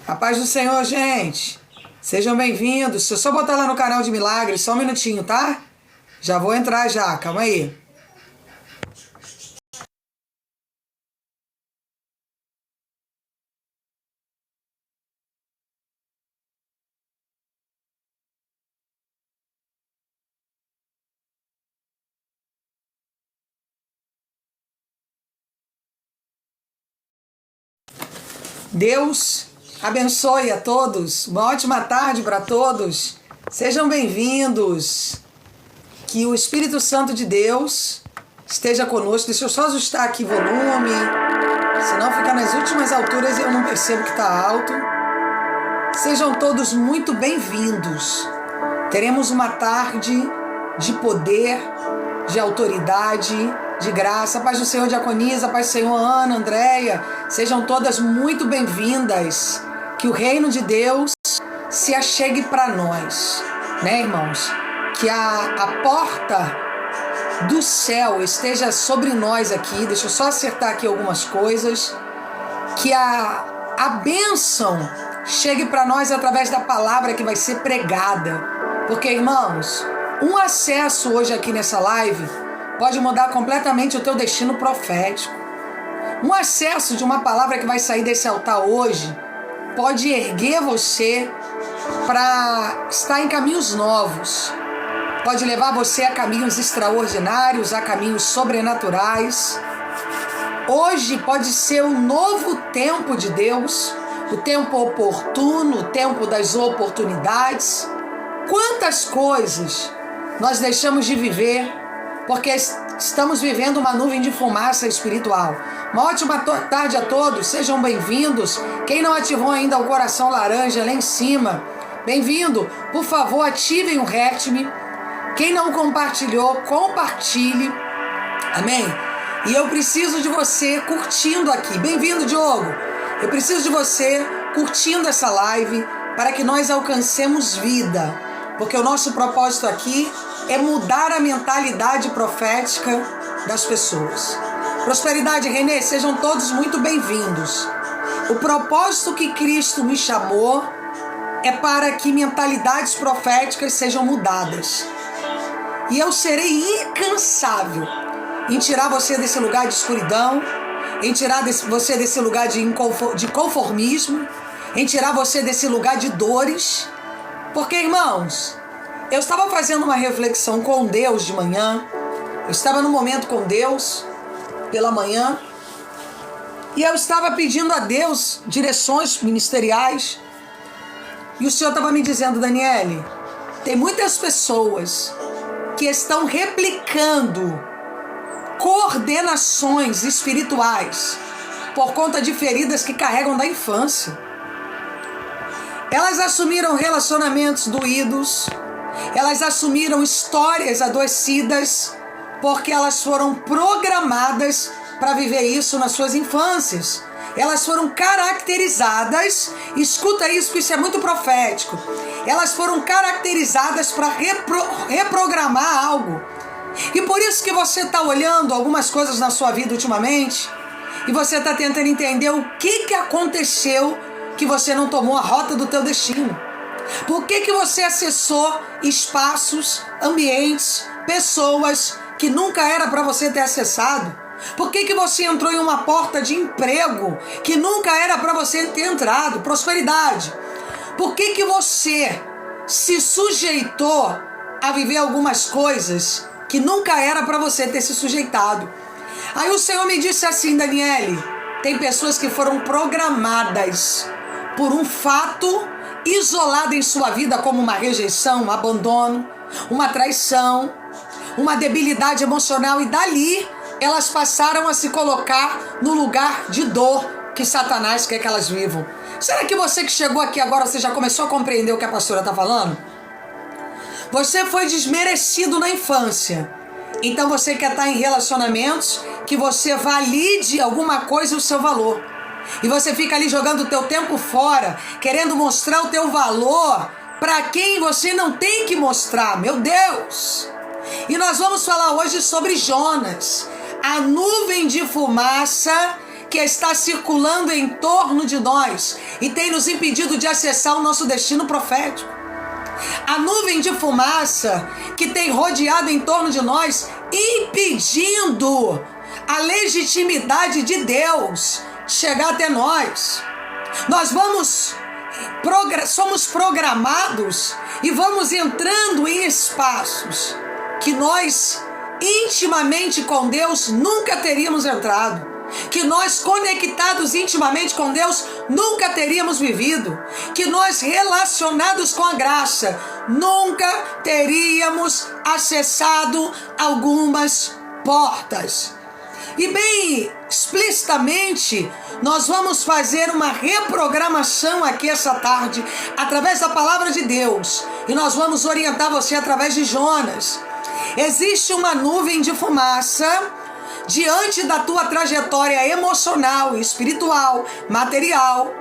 A paz do Senhor, gente. Sejam bem-vindos. Se eu só botar lá no canal de Milagres, só um minutinho, tá? Já vou entrar já, calma aí. Deus abençoe a todos. Uma ótima tarde para todos. Sejam bem-vindos. Que o Espírito Santo de Deus esteja conosco. Deixa eu só ajustar aqui o volume, senão fica nas últimas alturas e eu não percebo que está alto. Sejam todos muito bem-vindos. Teremos uma tarde de poder, de autoridade, de graça. A paz do Senhor, Diaconisa, a paz do Senhor, Ana, Andréia. Sejam todas muito bem-vindas. Que o reino de Deus se achegue para nós, né, irmãos? Que a porta do céu esteja sobre nós aqui. Deixa eu só acertar aqui algumas coisas. Que a bênção chegue para nós através da palavra que vai ser pregada. Porque, irmãos, um acesso hoje aqui nessa live pode mudar completamente o teu destino profético. Um acesso de uma palavra que vai sair desse altar hoje pode erguer você para estar em caminhos novos. Pode levar você a caminhos extraordinários, a caminhos sobrenaturais. Hoje pode ser um novo tempo de Deus, o tempo oportuno, o tempo das oportunidades. Quantas coisas nós deixamos de viver porque estamos vivendo uma nuvem de fumaça espiritual. Uma ótima tarde a todos, sejam bem-vindos. Quem não ativou ainda o coração laranja lá em cima, bem-vindo. Por favor, ativem o RECT-me. Quem não compartilhou, compartilhe. Amém? E eu preciso de você curtindo aqui. Bem-vindo, Diogo. Eu preciso de você curtindo essa live para que nós alcancemos vida. Porque o nosso propósito aqui é mudar a mentalidade profética das pessoas. Prosperidade, Renê, sejam todos muito bem-vindos. O propósito que Cristo me chamou é para que mentalidades proféticas sejam mudadas. E eu serei incansável em tirar você desse lugar de escuridão, em tirar você desse lugar de conformismo, em tirar você desse lugar de dores. Porque, irmãos, eu estava fazendo uma reflexão com Deus de manhã, eu estava no momento com Deus pela manhã, e eu estava pedindo a Deus direções ministeriais, e o Senhor estava me dizendo: Daniele, tem muitas pessoas que estão replicando coordenações espirituais por conta de feridas que carregam da infância. Elas assumiram relacionamentos doídos, elas assumiram histórias adoecidas, porque elas foram programadas para viver isso nas suas infâncias. Elas foram caracterizadas, escuta isso, que isso é muito profético. Elas foram caracterizadas para reprogramar algo. E por isso que você está olhando algumas coisas na sua vida ultimamente, e você está tentando entender o que aconteceu que você não tomou a rota do teu destino. Por que você acessou espaços, ambientes, pessoas que nunca era para você ter acessado? Por que você entrou em uma porta de emprego que nunca era para você ter entrado? Prosperidade. Por que você se sujeitou a viver algumas coisas que nunca era para você ter se sujeitado? Aí o Senhor me disse assim: Daniele, tem pessoas que foram programadas por um fato isolado em sua vida, como uma rejeição, um abandono, uma traição, uma debilidade emocional, e dali elas passaram a se colocar no lugar de dor que Satanás quer que elas vivam. Será que você que chegou aqui agora, você já começou a compreender o que a pastora está falando? Você foi desmerecido na infância. Então você quer estar em relacionamentos que você valide alguma coisa o seu valor. E você fica ali jogando o teu tempo fora, querendo mostrar o teu valor para quem você não tem que mostrar. Meu Deus! E nós vamos falar hoje sobre Jonas, a nuvem de fumaça que está circulando em torno de nós e tem nos impedido de acessar o nosso destino profético. A nuvem de fumaça que tem rodeado em torno de nós, impedindo a legitimidade de Deus chegar até nós. Nós somos programados e vamos entrando em espaços que nós intimamente com Deus nunca teríamos entrado, que nós conectados intimamente com Deus nunca teríamos vivido, que nós relacionados com a graça nunca teríamos acessado algumas portas. E bem explicitamente, nós vamos fazer uma reprogramação aqui essa tarde, através da palavra de Deus. E nós vamos orientar você através de Jonas. Existe uma nuvem de fumaça diante da tua trajetória emocional, espiritual, material,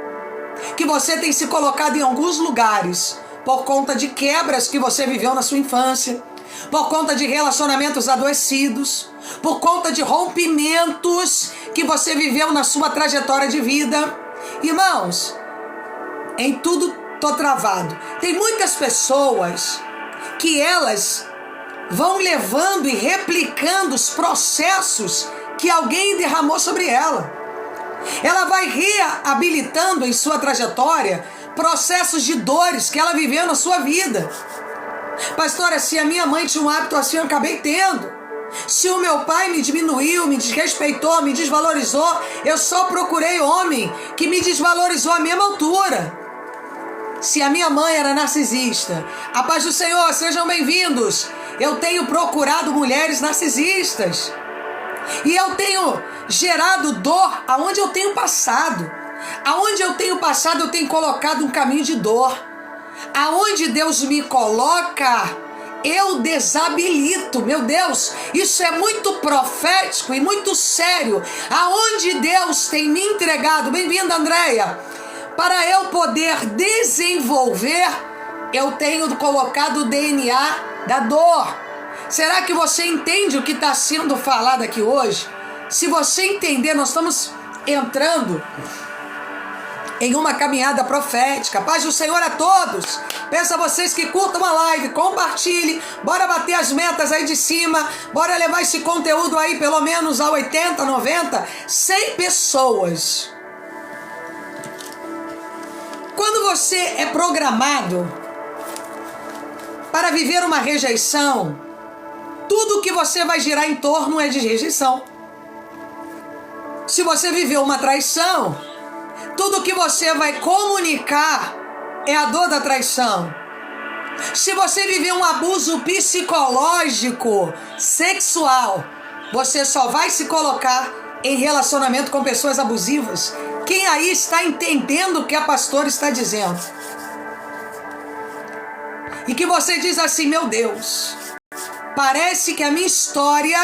que você tem se colocado em alguns lugares, por conta de quebras que você viveu na sua infância, por conta de relacionamentos adoecidos, por conta de rompimentos que você viveu na sua trajetória de vida. Irmãos, em tudo tô travado. Tem muitas pessoas que elas vão levando e replicando os processos que alguém derramou sobre ela. Ela vai reabilitando em sua trajetória processos de dores que ela viveu na sua vida. Pastora, se a minha mãe tinha um hábito assim, eu acabei tendo. Se o meu pai me diminuiu, me desrespeitou, me desvalorizou, eu só procurei homem que me desvalorizou à mesma altura. Se a minha mãe era narcisista, a paz do Senhor, sejam bem-vindos. Eu tenho procurado mulheres narcisistas. E eu tenho gerado dor aonde eu tenho passado. Aonde eu tenho passado, eu tenho colocado um caminho de dor. Aonde Deus me coloca, eu desabilito. Meu Deus, isso é muito profético e muito sério. Aonde Deus tem me entregado, bem-vinda Andréia, para eu poder desenvolver, eu tenho colocado o DNA da dor. Será que você entende o que está sendo falado aqui hoje? Se você entender, nós estamos entrando em uma caminhada profética. Paz do Senhor a todos. Peço a vocês que curtam a live, compartilhem, bora bater as metas aí de cima, bora levar esse conteúdo aí pelo menos a 80, 90, 100 pessoas. Quando você é programado para viver uma rejeição, tudo que você vai girar em torno é de rejeição. Se você viveu uma traição, tudo que você vai comunicar é a dor da traição. Se você viveu um abuso psicológico, sexual, você só vai se colocar em relacionamento com pessoas abusivas. Quem aí está entendendo o que a pastora está dizendo? E que você diz assim, meu Deus, parece que a minha história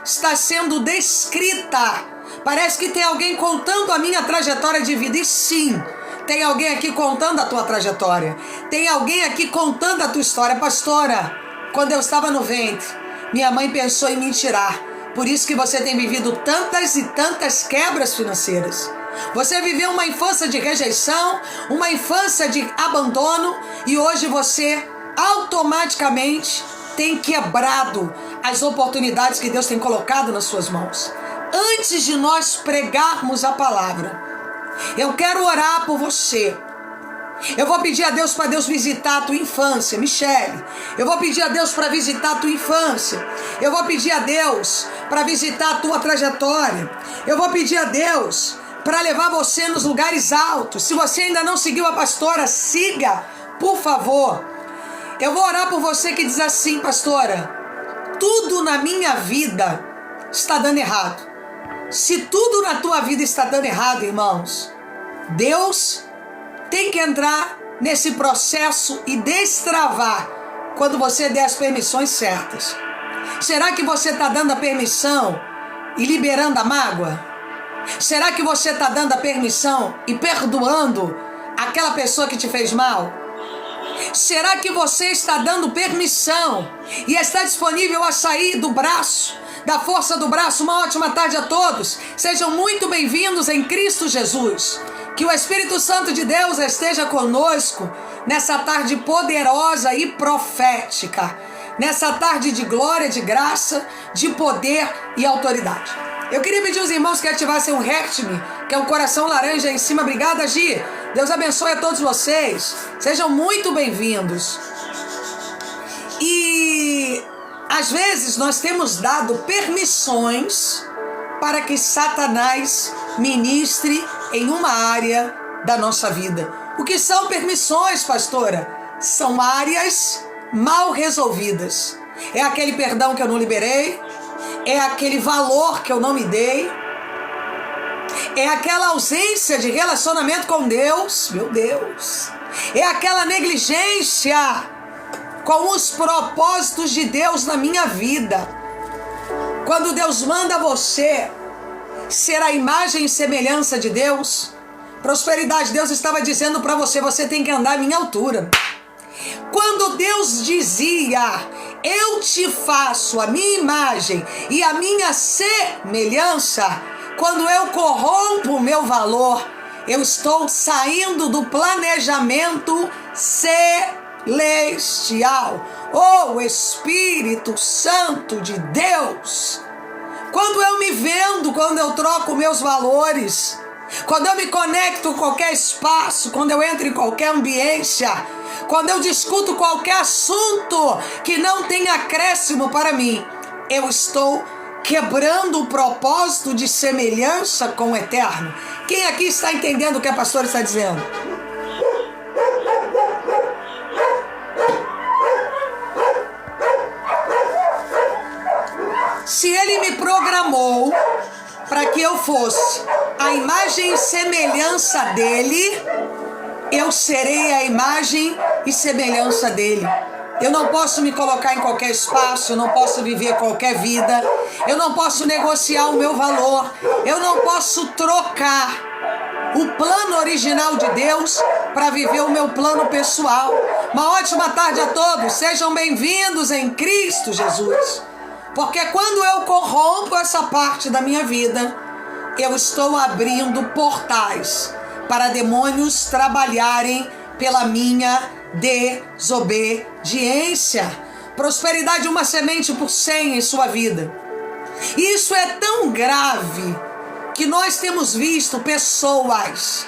está sendo descrita. Parece que tem alguém contando a minha trajetória de vida. E sim, tem alguém aqui contando a tua trajetória. Tem alguém aqui contando a tua história. Pastora, quando eu estava no ventre, minha mãe pensou em me tirar. Por isso que você tem vivido tantas e tantas quebras financeiras. Você viveu uma infância de rejeição, uma infância de abandono, e hoje você automaticamente tem quebrado as oportunidades que Deus tem colocado nas suas mãos. Antes de nós pregarmos a palavra, eu quero orar por você. Eu vou pedir a Deus para Deus visitar a tua infância, Michele. Eu vou pedir a Deus para visitar a tua infância. Eu vou pedir a Deus para visitar a tua trajetória. Eu vou pedir a Deus para levar você nos lugares altos. Se você ainda não seguiu a pastora, siga, por favor. Eu vou orar por você que diz assim, pastora, tudo na minha vida está dando errado. Se tudo na tua vida está dando errado, irmãos, Deus tem que entrar nesse processo e destravar quando você der as permissões certas. Será que você está dando a permissão e liberando a mágoa? Será que você está dando a permissão e perdoando aquela pessoa que te fez mal? Será que você está dando permissão e está disponível a sair do braço da força do braço. Uma ótima tarde a todos. Sejam muito bem-vindos em Cristo Jesus. Que o Espírito Santo de Deus esteja conosco nessa tarde poderosa e profética. Nessa tarde de glória, de graça, de poder e autoridade. Eu queria pedir aos irmãos que ativassem um Heart-me, que é um coração laranja em cima. Obrigada, Gi. Deus abençoe a todos vocês. Sejam muito bem-vindos. E às vezes nós temos dado permissões para que Satanás ministre em uma área da nossa vida. O que são permissões, pastora? São áreas mal resolvidas. É aquele perdão que eu não liberei, é aquele valor que eu não me dei, é aquela ausência de relacionamento com Deus, meu Deus, é aquela negligência com os propósitos de Deus na minha vida. Quando Deus manda você ser a imagem e semelhança de Deus, prosperidade, Deus estava dizendo para você, você tem que andar à minha altura. Quando Deus dizia, eu te faço a minha imagem e a minha semelhança, quando eu corrompo o meu valor, eu estou saindo do planejamento celestial. Oh, Espírito Santo de Deus! Quando eu me vendo, quando eu troco meus valores, quando eu me conecto com qualquer espaço, quando eu entro em qualquer ambiência, quando eu discuto qualquer assunto que não tem acréscimo para mim, eu estou quebrando o propósito de semelhança com o eterno. Quem aqui está entendendo o que a pastora está dizendo? Se ele me programou para que eu fosse a imagem e semelhança dele, eu serei a imagem e semelhança dele. Eu não posso me colocar em qualquer espaço, eu não posso viver qualquer vida, eu não posso negociar o meu valor, eu não posso trocar o plano original de Deus para viver o meu plano pessoal. Uma ótima tarde a todos, sejam bem-vindos em Cristo Jesus. Porque quando eu corrompo essa parte da minha vida, eu estou abrindo portais para demônios trabalharem pela minha desobediência. Prosperidade, uma semente por 100 em sua vida. Isso é tão grave que nós temos visto pessoas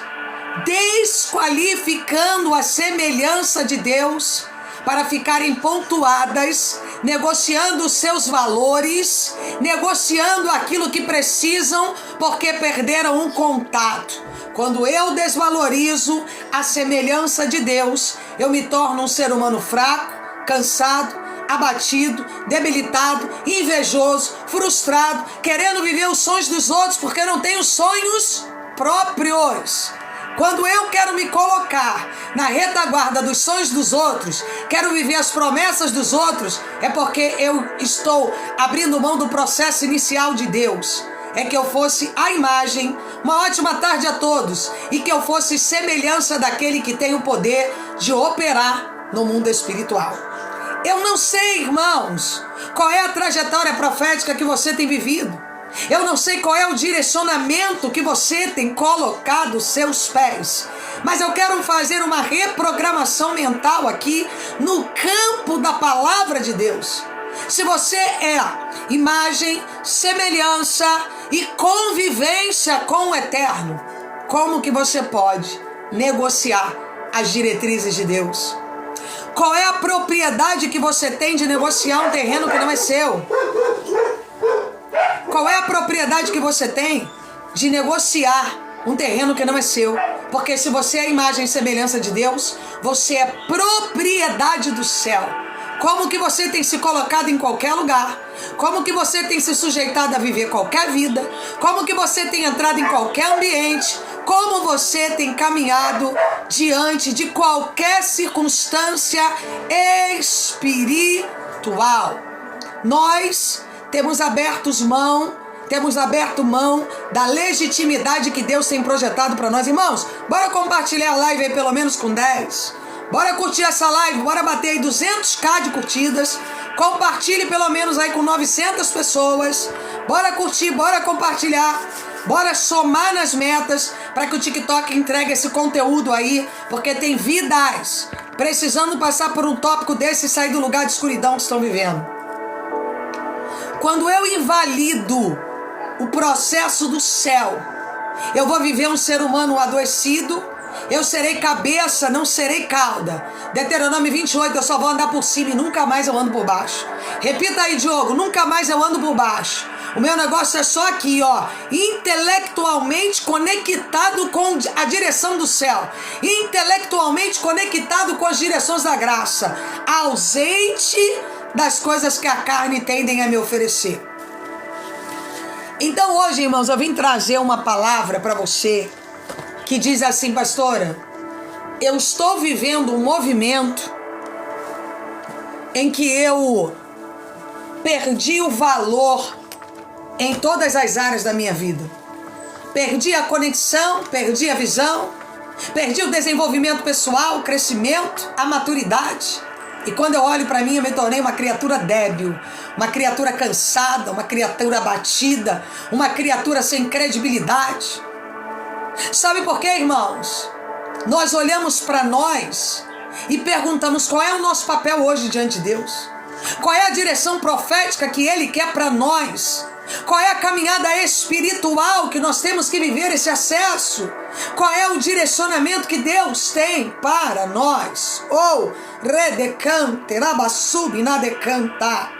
desqualificando a semelhança de Deus para ficarem pontuadas, negociando os seus valores, negociando aquilo que precisam porque perderam um contato. Quando eu desvalorizo a semelhança de Deus, eu me torno um ser humano fraco, cansado, abatido, debilitado, invejoso, frustrado, querendo viver os sonhos dos outros porque não tenho sonhos próprios. Quando eu quero me colocar na retaguarda dos sonhos dos outros, quero viver as promessas dos outros, é porque eu estou abrindo mão do processo inicial de Deus. É que eu fosse a imagem, uma ótima tarde a todos, e que eu fosse semelhança daquele que tem o poder de operar no mundo espiritual. Eu não sei, irmãos, qual é a trajetória profética que você tem vivido. Eu não sei qual é o direcionamento que você tem colocado seus pés, mas eu quero fazer uma reprogramação mental aqui no campo da palavra de Deus. Se você é imagem, semelhança e convivência com o eterno, como que você pode negociar as diretrizes de Deus? Qual é a propriedade que você tem de negociar um terreno que não é seu? Qual é a propriedade que você tem de negociar um terreno que não é seu? Porque se você é a imagem e semelhança de Deus, você é propriedade do céu. Como que você tem se colocado em qualquer lugar? Como que você tem se sujeitado a viver qualquer vida? Como que você tem entrado em qualquer ambiente? Como você tem caminhado diante de qualquer circunstância espiritual? Nós temos aberto mão da legitimidade que Deus tem projetado para nós. Irmãos, bora compartilhar a live aí pelo menos com 10. Bora curtir essa live, bora bater aí 200k de curtidas. Compartilhe pelo menos aí com 900 pessoas. Bora curtir, bora compartilhar. Bora somar nas metas para que o TikTok entregue esse conteúdo aí, porque tem vidas precisando passar por um tópico desse e sair do lugar de escuridão que estão vivendo. Quando eu invalido o processo do céu, eu vou viver um ser humano adoecido. Eu serei cabeça, não serei cauda. Deuteronômio 28, eu só vou andar por cima e nunca mais eu ando por baixo. Repita aí, Diogo, nunca mais eu ando por baixo. O meu negócio é só aqui, ó, intelectualmente conectado com a direção do céu, intelectualmente conectado com as direções da graça, ausente das coisas que a carne tendem a me oferecer. Então hoje, irmãos, eu vim trazer uma palavra para você que diz assim: pastora, eu estou vivendo um movimento em que eu perdi o valor em todas as áreas da minha vida. Perdi a conexão, perdi a visão, perdi o desenvolvimento pessoal, o crescimento, a maturidade. E quando eu olho para mim, eu me tornei uma criatura débil, uma criatura cansada, uma criatura abatida, uma criatura sem credibilidade. Sabe por quê, irmãos? Nós olhamos para nós e perguntamos qual é o nosso papel hoje diante de Deus. Qual é a direção profética que Ele quer para nós? Qual é a caminhada espiritual que nós temos que viver esse acesso? Qual é o direcionamento que Deus tem para nós? Ou redecante, rabassub, nadecanta.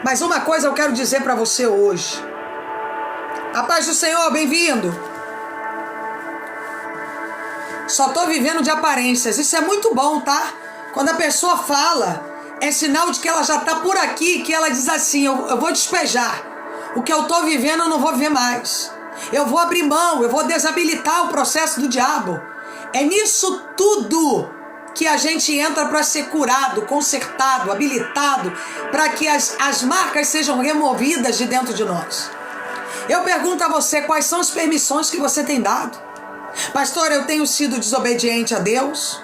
Mas uma coisa eu quero dizer para você hoje. A paz do Senhor, bem-vindo. Só tô vivendo de aparências. Isso é muito bom, tá? Quando a pessoa fala, é sinal de que ela já tá por aqui, que ela diz assim: eu vou despejar. O que eu tô vivendo eu não vou viver mais. Eu vou abrir mão, eu vou desabilitar o processo do diabo. É nisso tudo que a gente entra para ser curado, consertado, habilitado, para que as marcas sejam removidas de dentro de nós. Eu pergunto a você, quais são as permissões que você tem dado? Pastor, eu tenho sido desobediente a Deus.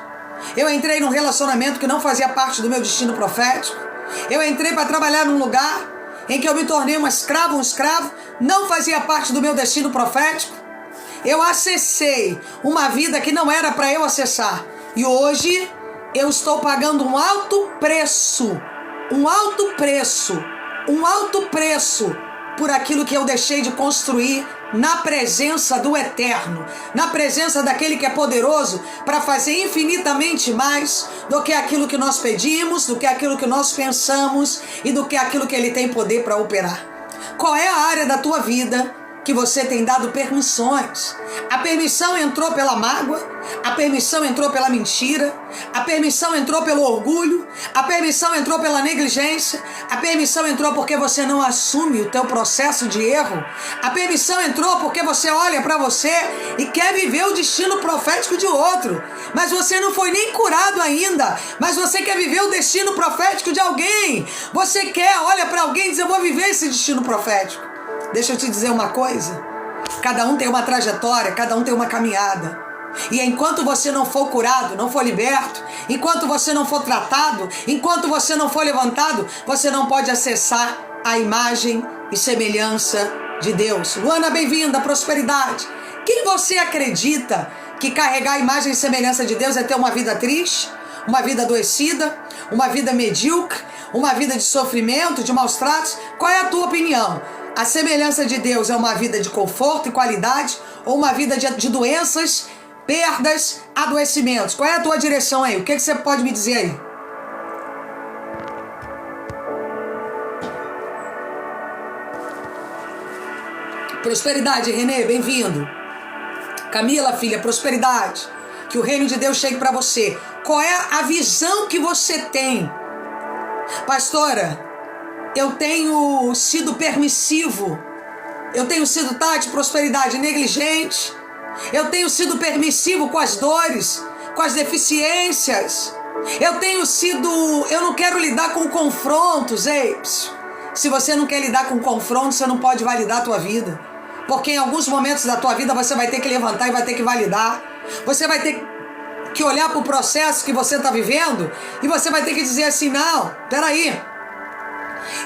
Eu entrei num relacionamento que não fazia parte do meu destino profético. Eu entrei para trabalhar num lugar em que eu me tornei uma escrava, um escravo. Não fazia parte do meu destino profético. Eu acessei uma vida que não era para eu acessar. E hoje eu estou pagando um alto preço. Um alto preço. Um alto preço por aquilo que eu deixei de construir na presença do Eterno, na presença daquele que é poderoso para fazer infinitamente mais do que aquilo que nós pedimos, do que aquilo que nós pensamos e do que aquilo que Ele tem poder para operar. Qual é a área da tua vida que você tem dado permissões? A permissão entrou pela mágoa, a permissão entrou pela mentira, a permissão entrou pelo orgulho, a permissão entrou pela negligência, a permissão entrou porque você não assume o teu processo de erro, a permissão entrou porque você olha para você e quer viver o destino profético de outro, mas você não foi nem curado ainda, mas você quer viver o destino profético de alguém. Você quer, olha para alguém e diz: eu vou viver esse destino profético. Deixa eu te dizer uma coisa, cada um tem uma trajetória, cada um tem uma caminhada. E enquanto você não for curado, não for liberto, enquanto você não for tratado, enquanto você não for levantado, você não pode acessar a imagem e semelhança de Deus. Luana, bem-vinda, prosperidade. Quem você acredita que carregar a imagem e semelhança de Deus é ter uma vida triste, uma vida adoecida, uma vida medíocre, uma vida de sofrimento, de maus tratos? Qual é a tua opinião? A semelhança de Deus é uma vida de conforto e qualidade ou uma vida de doenças, perdas, adoecimentos? Qual é a tua direção aí? O que você pode me dizer aí? Prosperidade, Renê, bem-vindo. Camila, filha, prosperidade. Que o reino de Deus chegue para você. Qual é a visão que você tem? Pastora, eu tenho sido permissivo. Eu tenho sido, Tati, prosperidade, negligente. Eu tenho sido permissivo com as dores, com as deficiências. Eu não quero lidar com confrontos. Ei, se você não quer lidar com confrontos, você não pode validar a tua vida. Porque em alguns momentos da tua vida você vai ter que levantar e vai ter que validar. Você vai ter que olhar para o processo que você está vivendo e você vai ter que dizer assim, não, peraí,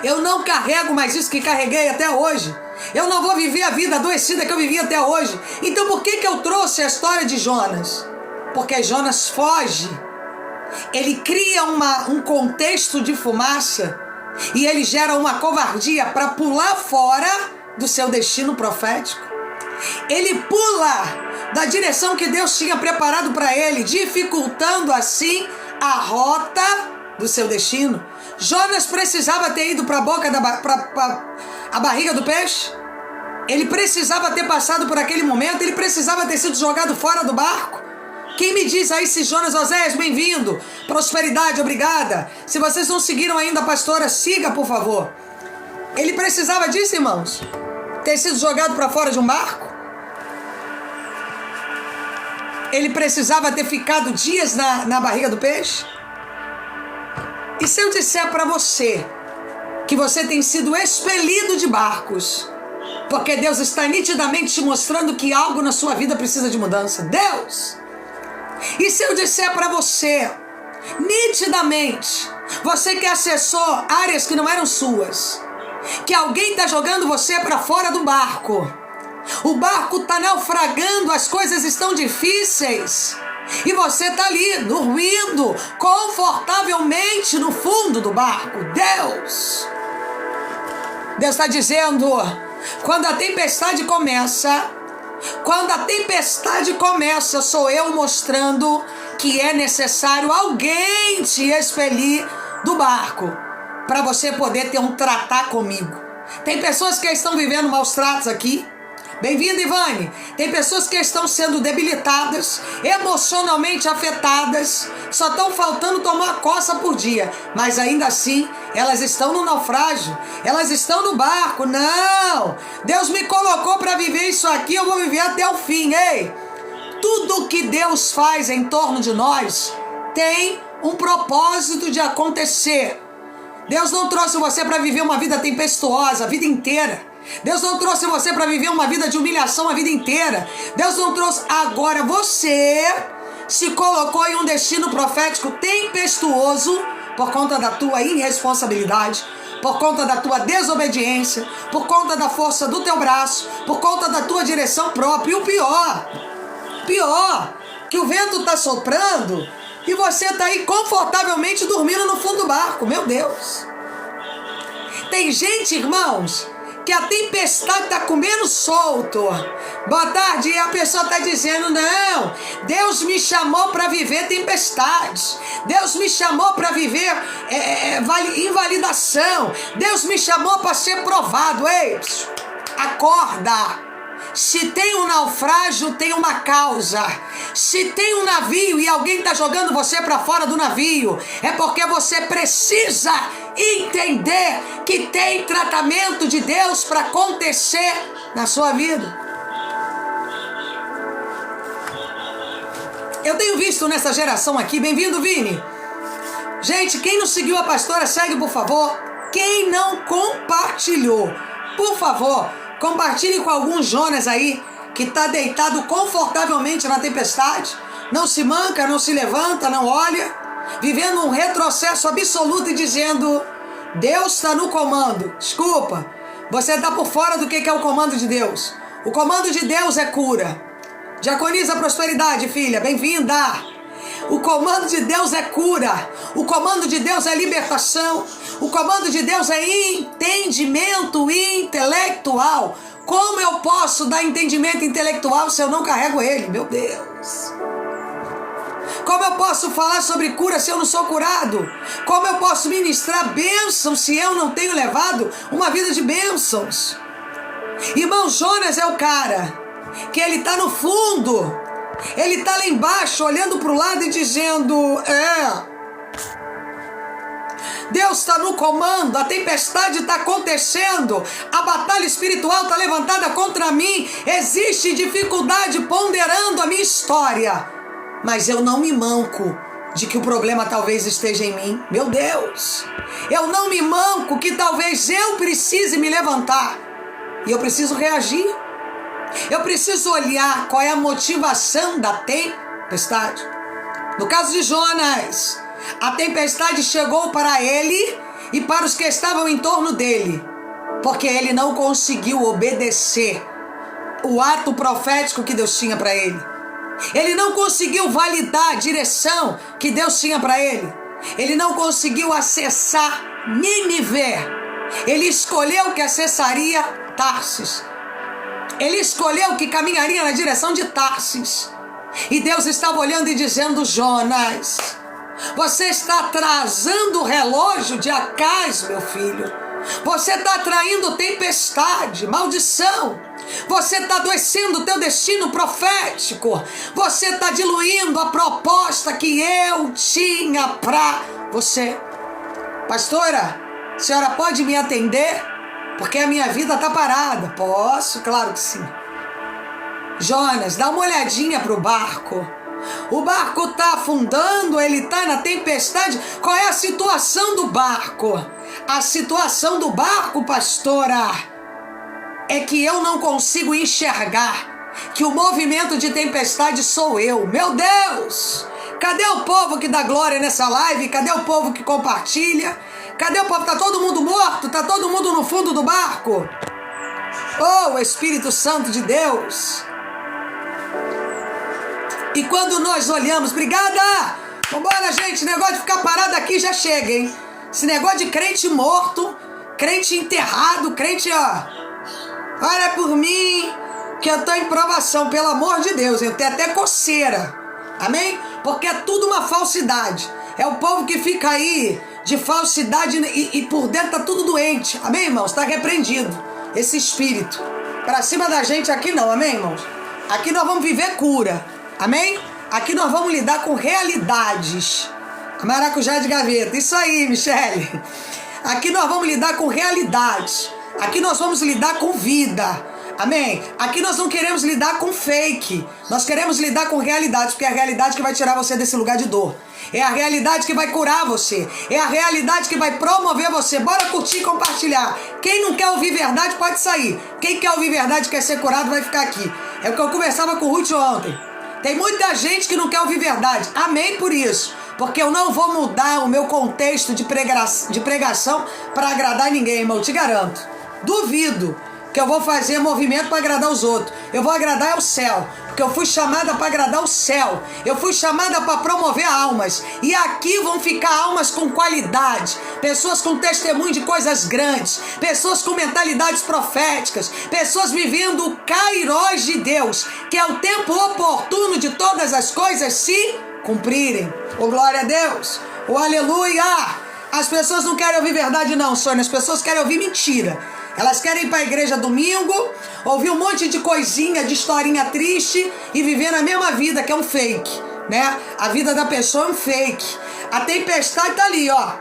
eu não carrego mais isso que carreguei até hoje. Eu não vou viver a vida adoecida que eu vivi até hoje. Então por que eu trouxe a história de Jonas? Porque Jonas foge. Ele cria um contexto de fumaça e ele gera uma covardia para pular fora do seu destino profético. Ele pula da direção que Deus tinha preparado para ele, dificultando assim a rota do seu destino. Jonas precisava ter ido para a boca a barriga do peixe. Ele precisava ter passado por aquele momento. Ele precisava ter sido jogado fora do barco. Quem me diz aí se Jonas Oséias, bem-vindo. Prosperidade, obrigada. Se vocês não seguiram ainda a pastora, siga, por favor. Ele precisava disso, irmãos? Ter sido jogado para fora de um barco? Ele precisava ter ficado dias na barriga do peixe? E se eu disser para você que você tem sido expelido de barcos, porque Deus está nitidamente te mostrando que algo na sua vida precisa de mudança? Deus! E se eu disser para você, nitidamente, você que acessou áreas que não eram suas, que alguém está jogando você para fora do barco, o barco está naufragando, as coisas estão difíceis, e você está ali, dormindo confortavelmente no fundo do barco. Deus está dizendo, quando a tempestade começa, sou eu mostrando que é necessário alguém te expelir do barco para você poder ter um tratar comigo. Tem pessoas que estão vivendo maus tratos aqui. Bem-vinda, Ivane. Tem pessoas que estão sendo debilitadas, emocionalmente afetadas, só estão faltando tomar uma coça por dia, mas ainda assim elas estão no naufrágio, elas estão no barco. Não, Deus me colocou para viver isso aqui, eu vou viver até o fim. Ei, tudo que Deus faz em torno de nós tem um propósito de acontecer. Deus não trouxe você para viver uma vida tempestuosa a vida inteira. Deus não trouxe você para viver uma vida de humilhação a vida inteira. Deus não trouxe. Agora você se colocou em um destino profético tempestuoso por conta da tua irresponsabilidade, por conta da tua desobediência, por conta da força do teu braço, por conta da tua direção própria. E o pior, que o vento está soprando e você está aí confortavelmente dormindo no fundo do barco. Meu Deus. Tem gente, irmãos, que a tempestade está comendo solto. Boa tarde, e a pessoa está dizendo, não, Deus me chamou para viver tempestades, Deus me chamou para viver invalidação, Deus me chamou para ser provado. Ei, acorda. Se tem um naufrágio, tem uma causa. Se tem um navio e alguém está jogando você para fora do navio, é porque você precisa entender que tem tratamento de Deus para acontecer na sua vida. Eu tenho visto nessa geração aqui, bem-vindo, Vini. Gente, quem não seguiu a pastora, segue, por favor. Quem não compartilhou, por favor, compartilhe com algum Jonas aí que está deitado confortavelmente na tempestade, não se manca, não se levanta, não olha, vivendo um retrocesso absoluto e dizendo, Deus está no comando. Desculpa, você está por fora do que é o comando de Deus. O comando de Deus é cura. Diaconisa Prosperidade, filha, bem-vinda. O comando de Deus é cura. O comando de Deus é libertação. O comando de Deus é entendimento intelectual. Como eu posso dar entendimento intelectual se eu não carrego ele? Meu Deus. Como eu posso falar sobre cura se eu não sou curado? Como eu posso ministrar bênçãos se eu não tenho levado uma vida de bênçãos? Irmão, Jonas é o cara que ele está no fundo. Ele está lá embaixo, olhando para o lado e dizendo, Deus está no comando, a tempestade está acontecendo, a batalha espiritual está levantada contra mim, existe dificuldade ponderando a minha história, mas eu não me manco de que o problema talvez esteja em mim. Meu Deus, eu não me manco que talvez eu precise me levantar e eu preciso reagir. Eu preciso olhar qual é a motivação da tempestade. No caso de Jonas, a tempestade chegou para ele e para os que estavam em torno dele, porque ele não conseguiu obedecer o ato profético que Deus tinha para ele. Ele não conseguiu validar a direção que Deus tinha para ele. Ele não conseguiu acessar Nínive. Ele escolheu que acessaria Tarsis. Ele escolheu que caminharia na direção de Tarsis. E Deus estava olhando e dizendo: Jonas, você está atrasando o relógio de Acaz, meu filho. Você está atraindo tempestade, maldição. Você está adoecendo o teu destino profético. Você está diluindo a proposta que eu tinha para você. Pastora, a senhora pode me atender? Porque a minha vida está parada. Posso? Claro que sim. Jonas, dá uma olhadinha para o barco. O barco está afundando, ele está na tempestade. Qual é a situação do barco? A situação do barco, pastora, é que eu não consigo enxergar que o movimento de tempestade sou eu. Meu Deus! Cadê o povo que dá glória nessa live? Cadê o povo que compartilha? Cadê o povo? Tá todo mundo morto? Tá todo mundo no fundo do barco? Oh, Espírito Santo de Deus! E quando nós olhamos, obrigada! Vambora, gente, negócio de ficar parado aqui já chega, hein? Esse negócio de crente morto, crente enterrado, crente, ó, olha por mim, que eu tô em provação, pelo amor de Deus, eu tenho até coceira, amém? Porque é tudo uma falsidade, é o povo que fica aí de falsidade e por dentro tá tudo doente, amém, irmãos? Tá repreendido esse espírito, pra cima da gente aqui não, amém, irmãos? Aqui nós vamos viver cura, amém? Aqui nós vamos lidar com realidades. Maracujá de gaveta, isso aí, Michele. Aqui nós vamos lidar com realidades. Aqui nós vamos lidar com vida. Amém? Aqui nós não queremos lidar com fake. Nós queremos lidar com realidades, porque é a realidade que vai tirar você desse lugar de dor. É a realidade que vai curar você. É a realidade que vai promover você. Bora curtir e compartilhar. Quem não quer ouvir verdade pode sair. Quem quer ouvir verdade, quer ser curado, vai ficar aqui. É o que eu conversava com o Ruth ontem. Tem muita gente que não quer ouvir verdade. Amém por isso. Porque eu não vou mudar o meu contexto de pregação para agradar ninguém, irmão. Eu te garanto. Duvido que eu vou fazer movimento para agradar os outros. Eu vou agradar o céu. Porque eu fui chamada para agradar o céu. Eu fui chamada para promover almas. E aqui vão ficar almas com qualidade. Pessoas com testemunho de coisas grandes. Pessoas com mentalidades proféticas. Pessoas vivendo o Kairós de Deus. Que é o tempo oportuno de todas as coisas se cumprirem. Oh, glória a Deus. Oh, aleluia. As pessoas não querem ouvir verdade não, Sônia. As pessoas querem ouvir mentira. Elas querem ir para a igreja domingo, ouvir um monte de coisinha, de historinha triste e viver na mesma vida, que é um fake, né? A vida da pessoa é um fake. A tempestade tá ali, ó.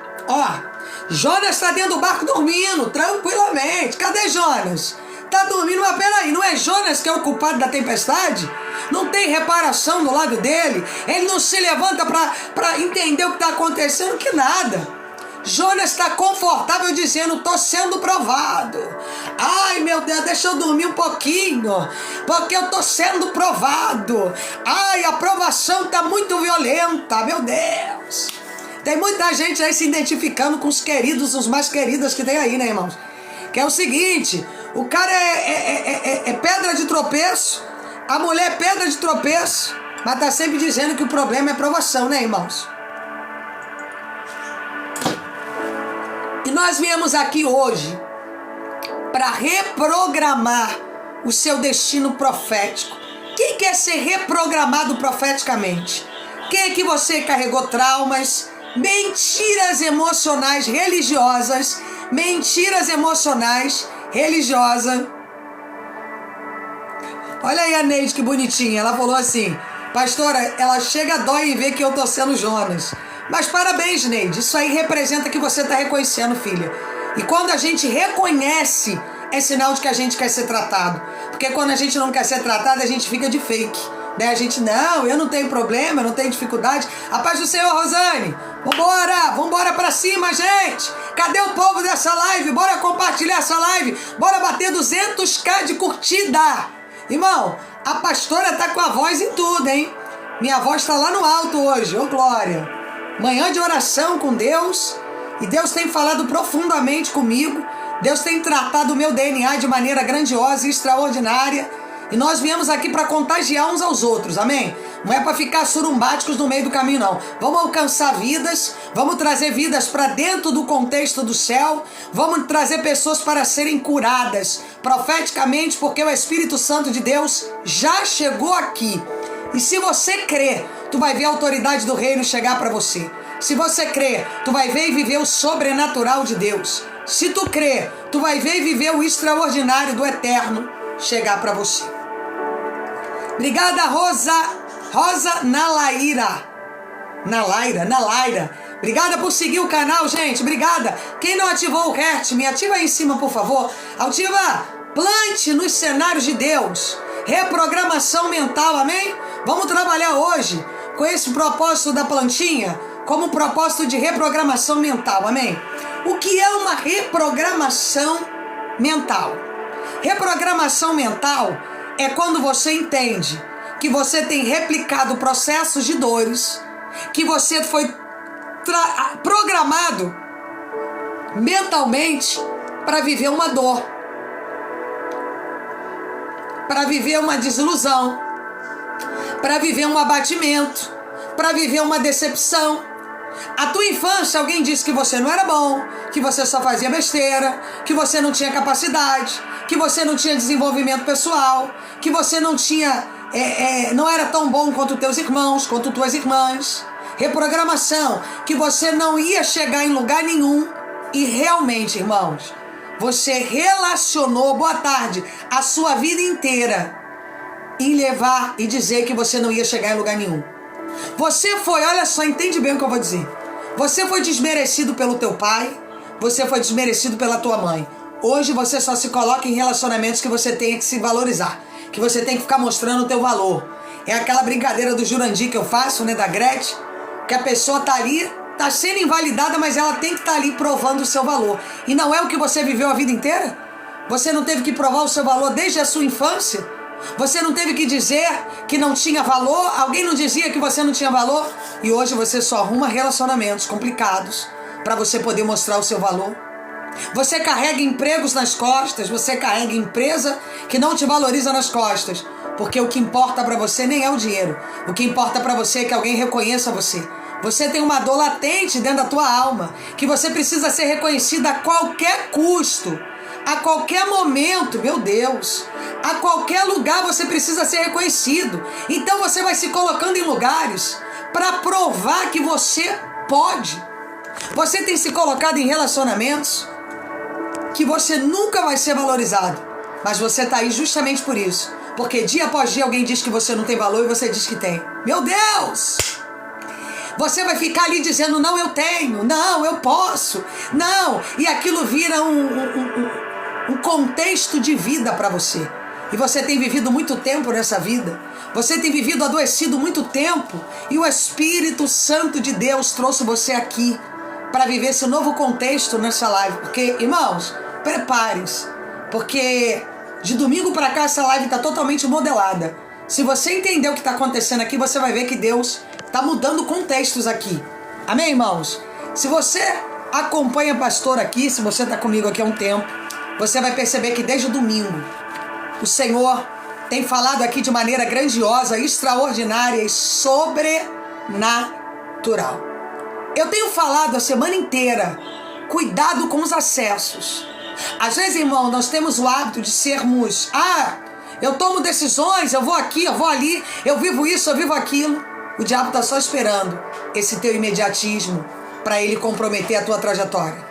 Jonas está dentro do barco dormindo, tranquilamente. Cadê Jonas? Tá dormindo, mas peraí, não é Jonas que é o culpado da tempestade? Não tem reparação do lado dele? Ele não se levanta para entender o que está acontecendo? Que nada. Jonas está confortável dizendo, tô sendo provado. Ai, meu Deus, deixa eu dormir um pouquinho, porque eu tô sendo provado. Ai, a provação tá muito violenta, meu Deus. Tem muita gente aí se identificando com os queridos, os mais queridos que tem aí, né, irmãos? Que é o seguinte, o cara é pedra de tropeço, a mulher é pedra de tropeço, mas tá sempre dizendo que o problema é provação, né, irmãos? E nós viemos aqui hoje para reprogramar o seu destino profético. Quem quer ser reprogramado profeticamente? Quem é que você carregou traumas, mentiras emocionais religiosas, Olha aí a Neide, que bonitinha. Ela falou assim, pastora, ela chega a dói em ver que eu tô sendo Jonas. Mas parabéns, Neide. Isso aí representa que você está reconhecendo, filha. E quando a gente reconhece, é sinal de que a gente quer ser tratado. Porque quando a gente não quer ser tratado, a gente fica de fake. Né? A gente, não, eu não tenho problema, eu não tenho dificuldade. A paz do Senhor, Rosane. Vambora pra cima, gente. Cadê o povo dessa live? Bora compartilhar essa live. Bora bater 200k de curtida. Irmão, a pastora tá com a voz em tudo, hein? Minha voz está lá no alto hoje, ô glória. Manhã de oração com Deus. E Deus tem falado profundamente comigo. Deus tem tratado o meu DNA de maneira grandiosa e extraordinária. E nós viemos aqui para contagiar uns aos outros, amém? Não é para ficar surumbáticos no meio do caminho, não. Vamos alcançar vidas, vamos trazer vidas para dentro do contexto do céu, vamos trazer pessoas para serem curadas profeticamente, porque o Espírito Santo de Deus já chegou aqui. E se você crer, tu vai ver a autoridade do reino chegar para você. Se você crer, tu vai ver e viver o sobrenatural de Deus. Se tu crer, tu vai ver e viver o extraordinário do eterno chegar para você. Obrigada, Rosa Nalaira. Obrigada por seguir o canal, gente. Obrigada. Quem não ativou o Heart, me ativa aí em cima, por favor. Ativa, plante nos cenários de Deus. Reprogramação mental, amém? Vamos trabalhar hoje com esse propósito da plantinha como propósito de reprogramação mental, amém? O que é uma reprogramação mental? Reprogramação mental é quando você entende que você tem replicado processos de dores, que você foi programado mentalmente para viver uma dor, para viver uma desilusão, para viver um abatimento, para viver uma decepção. A tua infância, alguém disse que você não era bom, que você só fazia besteira, que você não tinha capacidade, que você não tinha desenvolvimento pessoal, que você não tinha, não era tão bom quanto teus irmãos, quanto tuas irmãs. Reprogramação, que você não ia chegar em lugar nenhum. E realmente, irmãos, você relacionou, boa tarde, a sua vida inteira em levar e dizer que você não ia chegar em lugar nenhum. Você foi, olha só, entende bem o que eu vou dizer. Você foi desmerecido pelo teu pai, você foi desmerecido pela tua mãe. Hoje você só se coloca em relacionamentos que você tem que se valorizar, que você tem que ficar mostrando o teu valor. É aquela brincadeira do Jurandir que eu faço, né, da Gretchen, que a pessoa tá ali, tá sendo invalidada, mas ela tem que estar ali provando o seu valor. E não é o que você viveu a vida inteira? Você não teve que provar o seu valor desde a sua infância? Você não teve que dizer que não tinha valor? Alguém não dizia que você não tinha valor? E hoje você só arruma relacionamentos complicados para você poder mostrar o seu valor. Você carrega empregos nas costas, você carrega empresa que não te valoriza nas costas, porque o que importa para você nem é o dinheiro. O que importa para você é que alguém reconheça você. Você tem uma dor latente dentro da tua alma, que você precisa ser reconhecida a qualquer custo. A qualquer momento, meu Deus, a qualquer lugar você precisa ser reconhecido. Então você vai se colocando em lugares para provar que você pode. Você tem se colocado em relacionamentos que você nunca vai ser valorizado. Mas você está aí justamente por isso. Porque dia após dia alguém diz que você não tem valor e você diz que tem. Meu Deus! Você vai ficar ali dizendo, não, eu tenho, não, eu posso, não. E aquilo vira um contexto de vida para você. E você tem vivido muito tempo nessa vida. Você tem vivido adoecido muito tempo. E o Espírito Santo de Deus trouxe você aqui para viver esse novo contexto nessa live. Porque, irmãos, preparem-se. Porque de domingo para cá essa live está totalmente modelada. Se você entender o que está acontecendo aqui, você vai ver que Deus está mudando contextos aqui. Amém, irmãos? Se você acompanha pastor aqui, se você está comigo aqui há um tempo, você vai perceber que desde o domingo o Senhor tem falado aqui de maneira grandiosa, extraordinária e sobrenatural. Eu tenho falado a semana inteira, cuidado com os acessos. Às vezes, irmão, nós temos o hábito de sermos, eu tomo decisões, eu vou aqui, eu vou ali, eu vivo isso, eu vivo aquilo. O diabo está só esperando esse teu imediatismo para ele comprometer a tua trajetória.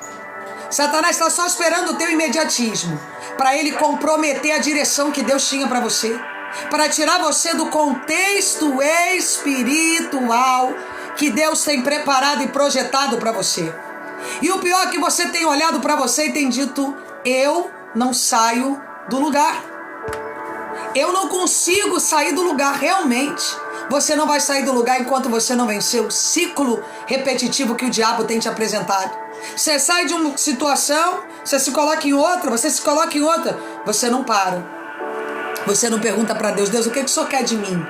Satanás está só esperando o teu imediatismo para ele comprometer a direção que Deus tinha para você, para tirar você do contexto espiritual que Deus tem preparado e projetado para você. E o pior é que você tem olhado para você e tem dito, eu não saio do lugar. Eu não consigo sair do lugar, realmente. Você não vai sair do lugar enquanto você não vencer o ciclo repetitivo que o diabo tem te apresentado. Você sai de uma situação, você se coloca em outra, você se coloca em outra, você não para. Você não pergunta para Deus, Deus, o que o Senhor quer de mim?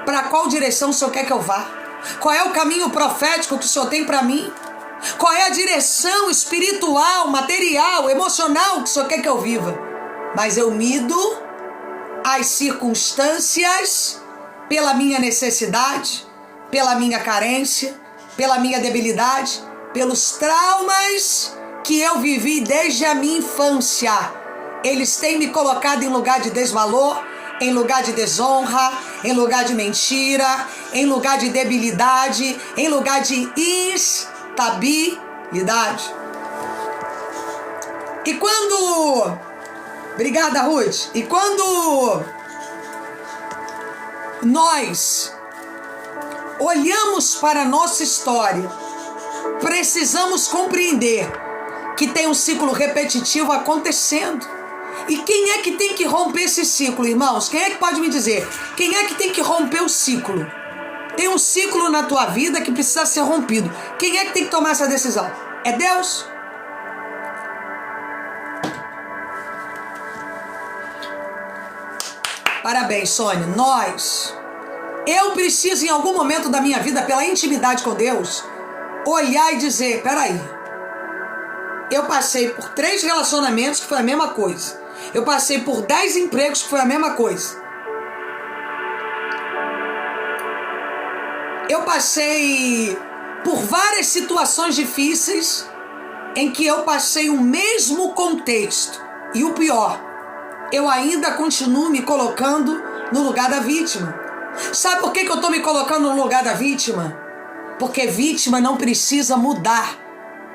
Para qual direção o Senhor quer que eu vá? Qual é o caminho profético que o Senhor tem para mim? Qual é a direção espiritual, material, emocional que o Senhor quer que eu viva? Mas eu mido as circunstâncias pela minha necessidade, pela minha carência, pela minha debilidade, pelos traumas que eu vivi desde a minha infância. Eles têm me colocado em lugar de desvalor, em lugar de desonra, em lugar de mentira, em lugar de debilidade, em lugar de instabilidade. E quando... Obrigada, Ruth. E quando nós olhamos para a nossa história, precisamos compreender que tem um ciclo repetitivo acontecendo. E quem é que tem que romper esse ciclo, irmãos? Quem é que pode me dizer? Quem é que tem que romper o ciclo? Tem um ciclo na tua vida que precisa ser rompido. Quem é que tem que tomar essa decisão? É Deus? Parabéns, Sônia. Eu preciso, em algum momento da minha vida, pela intimidade com Deus, olhar e dizer, peraí, eu passei por 3 relacionamentos que foi a mesma coisa. Eu passei por 10 empregos que foi a mesma coisa. Eu passei por várias situações difíceis em que eu passei o mesmo contexto. E o pior, eu ainda continuo me colocando no lugar da vítima. Sabe por que eu estou me colocando no lugar da vítima? Porque vítima não precisa mudar.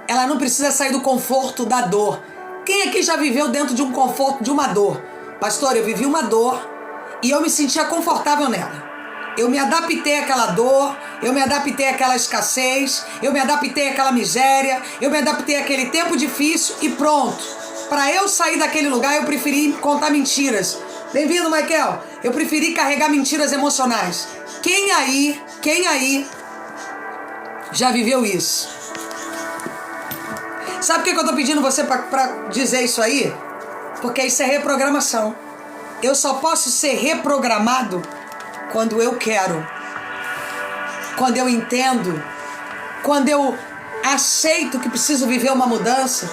Ela não precisa sair do conforto da dor. Quem aqui já viveu dentro de um conforto, de uma dor? Pastor, eu vivi uma dor e eu me sentia confortável nela. Eu me adaptei àquela dor, eu me adaptei àquela escassez, eu me adaptei àquela miséria, eu me adaptei àquele tempo difícil e pronto. Para eu sair daquele lugar, eu preferi contar mentiras. Bem-vindo, Michael. Eu preferi carregar mentiras emocionais. Quem aí já viveu isso? Sabe por que eu tô pedindo você para dizer isso aí? Porque isso é reprogramação. Eu só posso ser reprogramado quando eu quero, quando eu entendo, quando eu aceito que preciso viver uma mudança.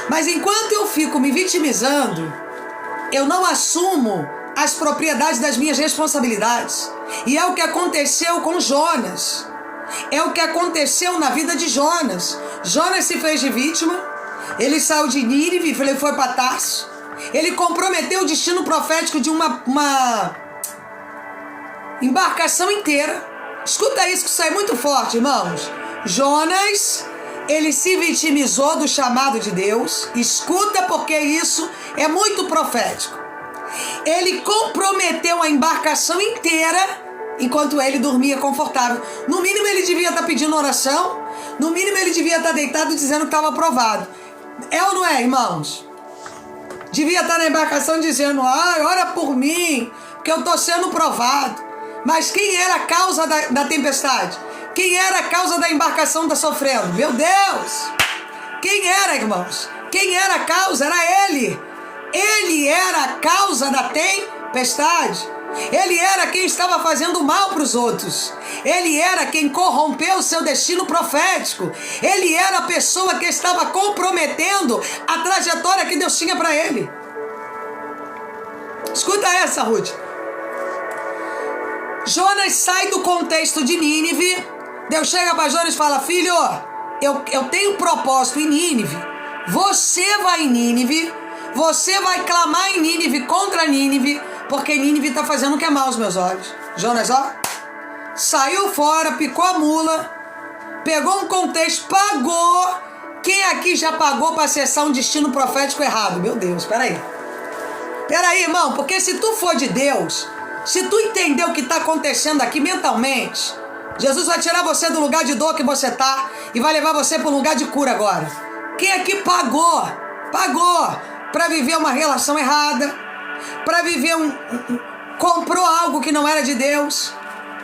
Mas enquanto eu fico me vitimizando, eu não assumo as propriedades das minhas responsabilidades. E é o que aconteceu com Jonas. É o que aconteceu na vida de Jonas. Jonas se fez de vítima. Ele saiu de Nínive, ele foi para Tarso. Ele comprometeu o destino profético de uma embarcação inteira. Escuta isso, que isso é muito forte, irmãos. Jonas, ele se vitimizou do chamado de Deus. Escuta, porque isso é muito profético. Ele comprometeu a embarcação inteira enquanto ele dormia confortável. No mínimo ele devia estar pedindo oração. No mínimo ele devia estar deitado dizendo que estava aprovado. É ou não é, irmãos? Devia estar na embarcação dizendo, ora por mim, porque eu estou sendo provado. Mas quem era a causa da tempestade? Quem era a causa da embarcação estar sofrendo? Meu Deus! Quem era, irmãos? Quem era a causa? Era ele. Ele era a causa da tempestade. Ele era quem estava fazendo mal para os outros. Ele era quem corrompeu o seu destino profético. Ele era a pessoa que estava comprometendo a trajetória que Deus tinha para ele. Escuta essa, Ruth. Jonas sai do contexto de Nínive. Deus chega para Jonas e fala, filho, eu tenho propósito em Nínive. Você vai em Nínive. Você vai clamar em Nínive contra Nínive, porque Nínive está fazendo o que é mal aos meus olhos. Jonas, saiu fora, picou a mula, pegou um contexto, pagou. Quem aqui já pagou para acessar um destino profético errado? Meu Deus, peraí, irmão, porque se tu for de Deus, se tu entender o que está acontecendo aqui mentalmente, Jesus vai tirar você do lugar de dor que você está e vai levar você para um lugar de cura agora. Quem aqui pagou para viver uma relação errada, para viver comprou algo que não era de Deus,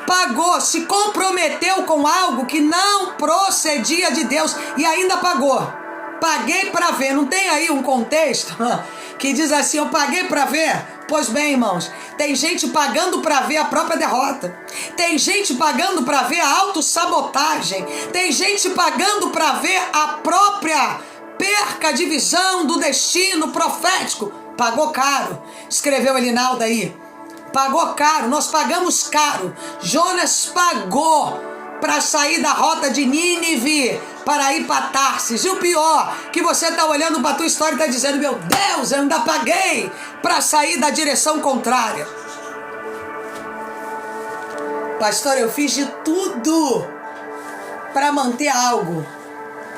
pagou, se comprometeu com algo que não procedia de Deus e ainda pagou. Paguei para ver. Não tem aí um contexto que diz assim, eu paguei para ver? Pois bem, irmãos, tem gente pagando para ver a própria derrota. Tem gente pagando para ver a autossabotagem. Tem gente pagando para ver a própria perca de visão do destino profético. Pagou caro. Escreveu Elinaldo aí. Pagou caro, nós pagamos caro. Jonas pagou para sair da rota de Nínive, para ir para Tarsis. E o pior, que você está olhando para a tua história e está dizendo, meu Deus, eu ainda paguei para sair da direção contrária. Pastor, eu fiz de tudo para manter algo.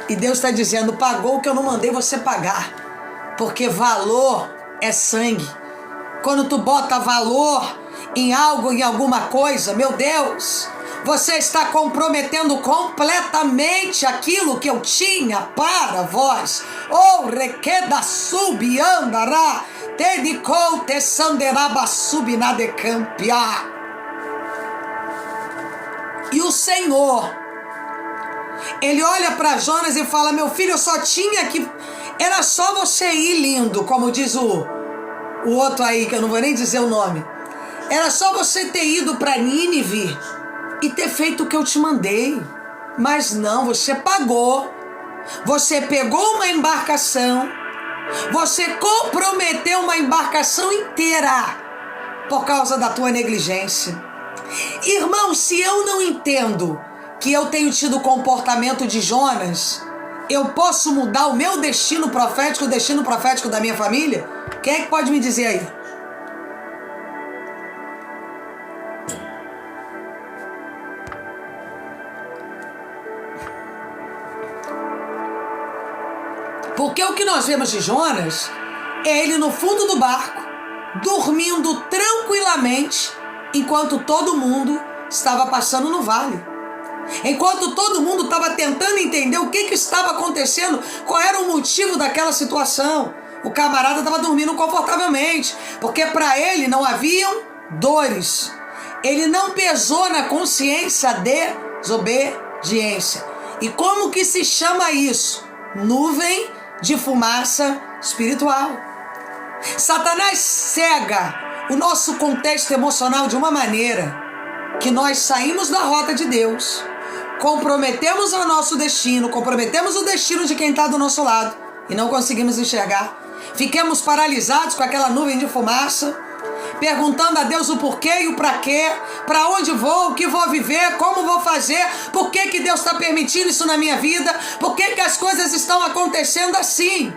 E Deus está dizendo, pagou o que eu não mandei você pagar. Porque valor é sangue. Quando tu bota valor em algo, em alguma coisa, meu Deus, você está comprometendo completamente aquilo que eu tinha para vós. Oh, requeda subiandará, dedicou te sanderaba subinadecampia. E o Senhor, Ele olha para Jonas e fala, meu filho, eu só tinha que... Era só você ir lindo, como diz o outro aí, que eu não vou nem dizer o nome. Era só você ter ido para Nínive e ter feito o que eu te mandei. Mas não, você pagou. Você pegou uma embarcação. Você comprometeu uma embarcação inteira por causa da tua negligência. Irmão, se eu não entendo que eu tenho tido o comportamento de Jonas, eu posso mudar o meu destino profético, o destino profético da minha família? Quem é que pode me dizer aí? Porque o que nós vemos de Jonas é ele no fundo do barco, dormindo tranquilamente, enquanto todo mundo estava passando no vale. Enquanto todo mundo estava tentando entender o que estava acontecendo, qual era o motivo daquela situação. O camarada estava dormindo confortavelmente, porque para ele não haviam dores. Ele não pesou na consciência de desobediência. E como que se chama isso? Nuvem de fumaça espiritual. Satanás cega o nosso contexto emocional de uma maneira que nós saímos da rota de Deus, comprometemos o nosso destino, comprometemos o destino de quem está do nosso lado e não conseguimos enxergar. Ficamos paralisados com aquela nuvem de fumaça, perguntando a Deus o porquê e o para quê, para onde vou, o que vou viver, como vou fazer, por que Deus está permitindo isso na minha vida, por que as coisas estão acontecendo assim.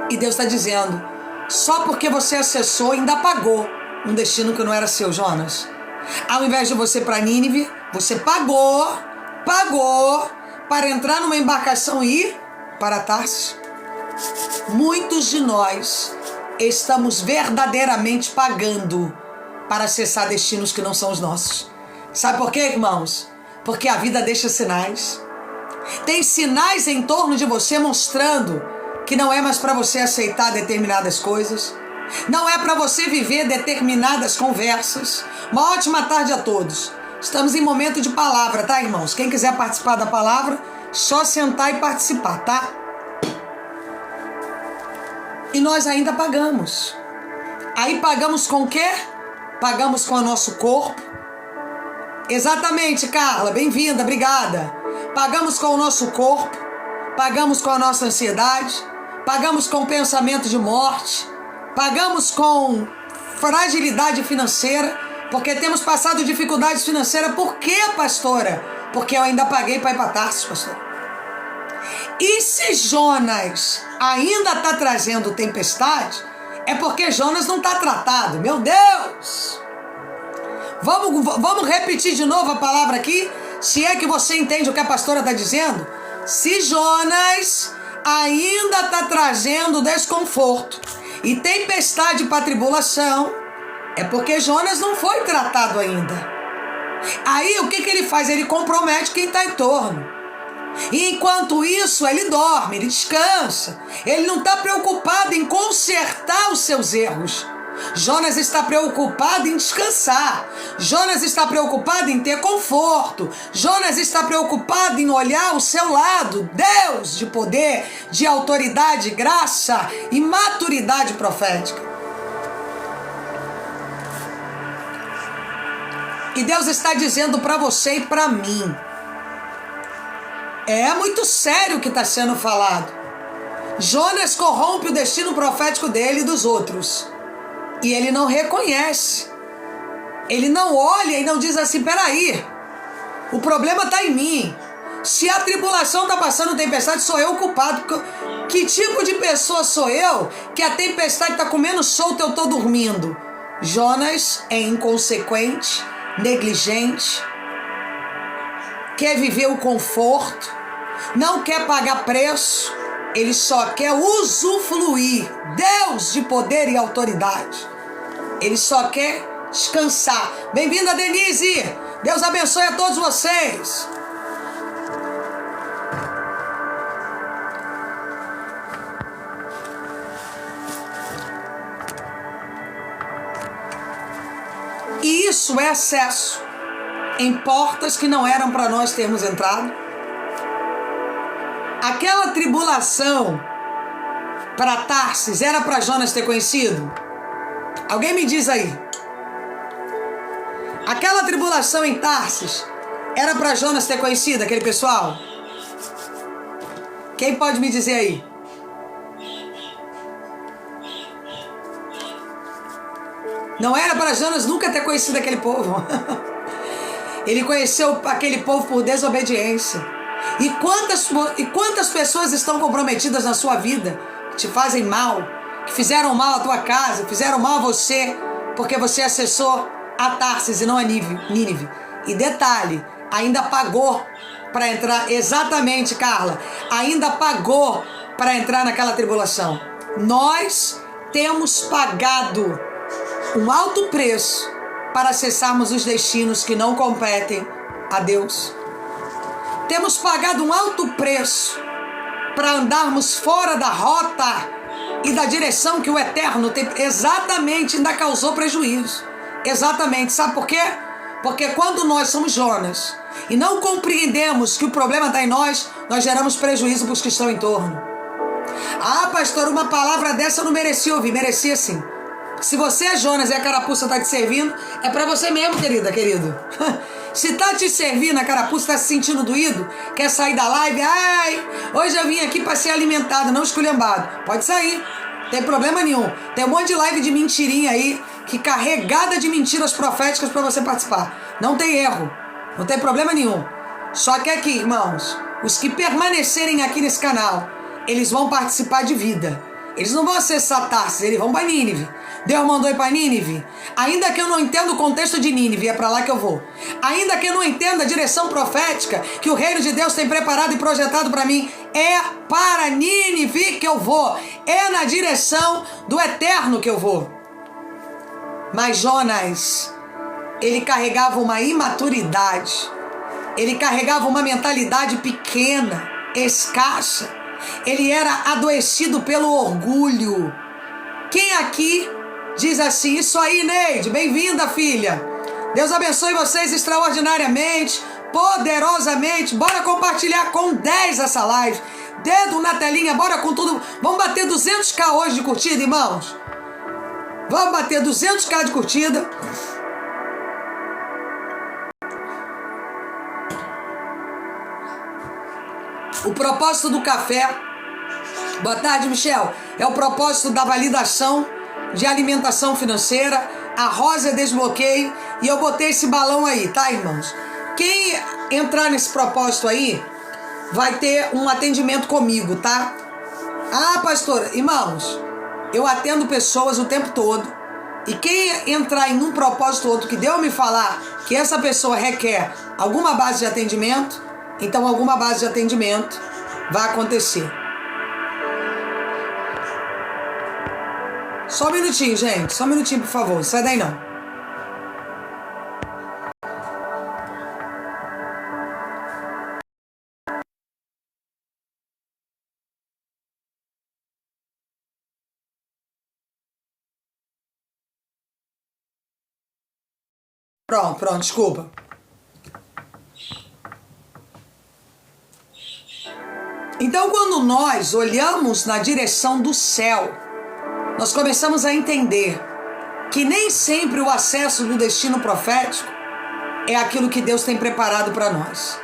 E Deus está dizendo, só porque você acessou, ainda pagou um destino que não era seu, Jonas. Ao invés de você ir para Nínive, você pagou para entrar numa embarcação e ir para Tarsis. Muitos de nós estamos verdadeiramente pagando para acessar destinos que não são os nossos. Sabe por quê, irmãos? Porque a vida deixa sinais. Tem sinais em torno de você mostrando que não é mais para você aceitar determinadas coisas. Não é para você viver determinadas conversas. Uma ótima tarde a todos. Estamos em momento de palavra, tá, irmãos? Quem quiser participar da palavra, só sentar e participar, tá? E nós ainda pagamos. Aí pagamos com o quê? Pagamos com o nosso corpo. Exatamente, Carla, bem-vinda, obrigada. Pagamos com o nosso corpo, pagamos com a nossa ansiedade, pagamos com o pensamento de morte, pagamos com fragilidade financeira, porque temos passado dificuldades financeiras. Por quê, pastora? Porque eu ainda paguei para ir para Tarsis, pastora. E se Jonas ainda está trazendo tempestade, é porque Jonas não está tratado. Meu Deus! Vamos repetir de novo a palavra aqui, se é que você entende o que a pastora está dizendo. Se Jonas ainda está trazendo desconforto e tempestade para tribulação, é porque Jonas não foi tratado ainda. Aí o que ele faz? Ele compromete quem está em torno. E enquanto isso, ele dorme, ele descansa. Ele não está preocupado em consertar os seus erros. Jonas está preocupado em descansar. Jonas está preocupado em ter conforto. Jonas está preocupado em olhar o seu lado. Deus de poder, de autoridade, graça e maturidade profética. E Deus está dizendo para você e para mim. É muito sério o que está sendo falado. Jonas corrompe o destino profético dele e dos outros. E ele não reconhece. Ele não olha e não diz assim, peraí, o problema está em mim. Se a tribulação está passando tempestade, sou eu o culpado. Que tipo de pessoa sou eu que a tempestade está comendo solto e eu estou dormindo? Jonas é inconsequente, negligente, quer viver o conforto, não quer pagar preço, ele só quer usufruir. Deus de poder e autoridade. Ele só quer descansar. Bem-vinda, Denise! Deus abençoe a todos vocês. E isso é acesso em portas que não eram para nós termos entrado. Aquela tribulação para Tarsis era para Jonas ter conhecido? Alguém me diz aí. Aquela tribulação em Tarsis era para Jonas ter conhecido aquele pessoal? Quem pode me dizer aí? Não era para Jonas nunca ter conhecido aquele povo. Ele conheceu aquele povo por desobediência. E quantas pessoas estão comprometidas na sua vida, que te fazem mal, que fizeram mal à tua casa, fizeram mal a você, porque você acessou a Tarsis e não a Nínive. E detalhe, ainda pagou para entrar, exatamente, Carla, ainda pagou para entrar naquela tribulação. Nós temos pagado um alto preço para acessarmos os destinos que não competem a Deus. Temos pagado um alto preço para andarmos fora da rota e da direção que o Eterno tem. Exatamente, ainda causou prejuízo. Exatamente, sabe por quê? Porque quando nós somos Jonas e não compreendemos que o problema está em nós, nós geramos prejuízo para os que estão em torno. Ah, pastor, uma palavra dessa eu não merecia ouvir. Merecia sim. Se você é Jonas e a carapuça está te servindo, é para você mesmo, querida, querido. Se tá te servindo, a carapuça tá se sentindo doído, quer sair da live, ai, hoje eu vim aqui para ser alimentado, não esculhambado. Pode sair, não tem problema nenhum. Tem um monte de live de mentirinha aí, que carregada de mentiras proféticas para você participar. Não tem erro, não tem problema nenhum. Só que aqui, irmãos, os que permanecerem aqui nesse canal, eles vão participar de vida. Eles não vão acessar Tarsis, eles vão para Nínive. Deus mandou ir para Nínive. Ainda que eu não entenda o contexto de Nínive, é para lá que eu vou. Ainda que eu não entenda a direção profética que o reino de Deus tem preparado e projetado para mim, é para Nínive que eu vou. É na direção do Eterno que eu vou. Mas Jonas, ele carregava uma imaturidade. Ele carregava uma mentalidade pequena, escassa. Ele era adoecido pelo orgulho. Quem aqui diz assim, isso aí, Neide, bem-vinda, filha. Deus abençoe vocês extraordinariamente, poderosamente. Bora compartilhar com 10 essa live. Dedo na telinha, bora com tudo. Vamos bater 200k hoje de curtida, irmãos. Vamos bater 200k de curtida. O propósito do café, boa tarde, Michel, é o propósito da validação de alimentação financeira. A Rosa é desbloqueio. E eu botei esse balão aí, tá, irmãos? Quem entrar nesse propósito aí vai ter um atendimento comigo, tá? Ah, pastora, irmãos, eu atendo pessoas o tempo todo. E quem entrar em um propósito ou outro que Deus me falar que essa pessoa requer alguma base de atendimento, então alguma base de atendimento vai acontecer. Só um minutinho, gente. Só um minutinho, por favor. Não sai daí, não. Pronto, desculpa. Então, quando nós olhamos na direção do céu, nós começamos a entender que nem sempre o acesso do destino profético é aquilo que Deus tem preparado para nós.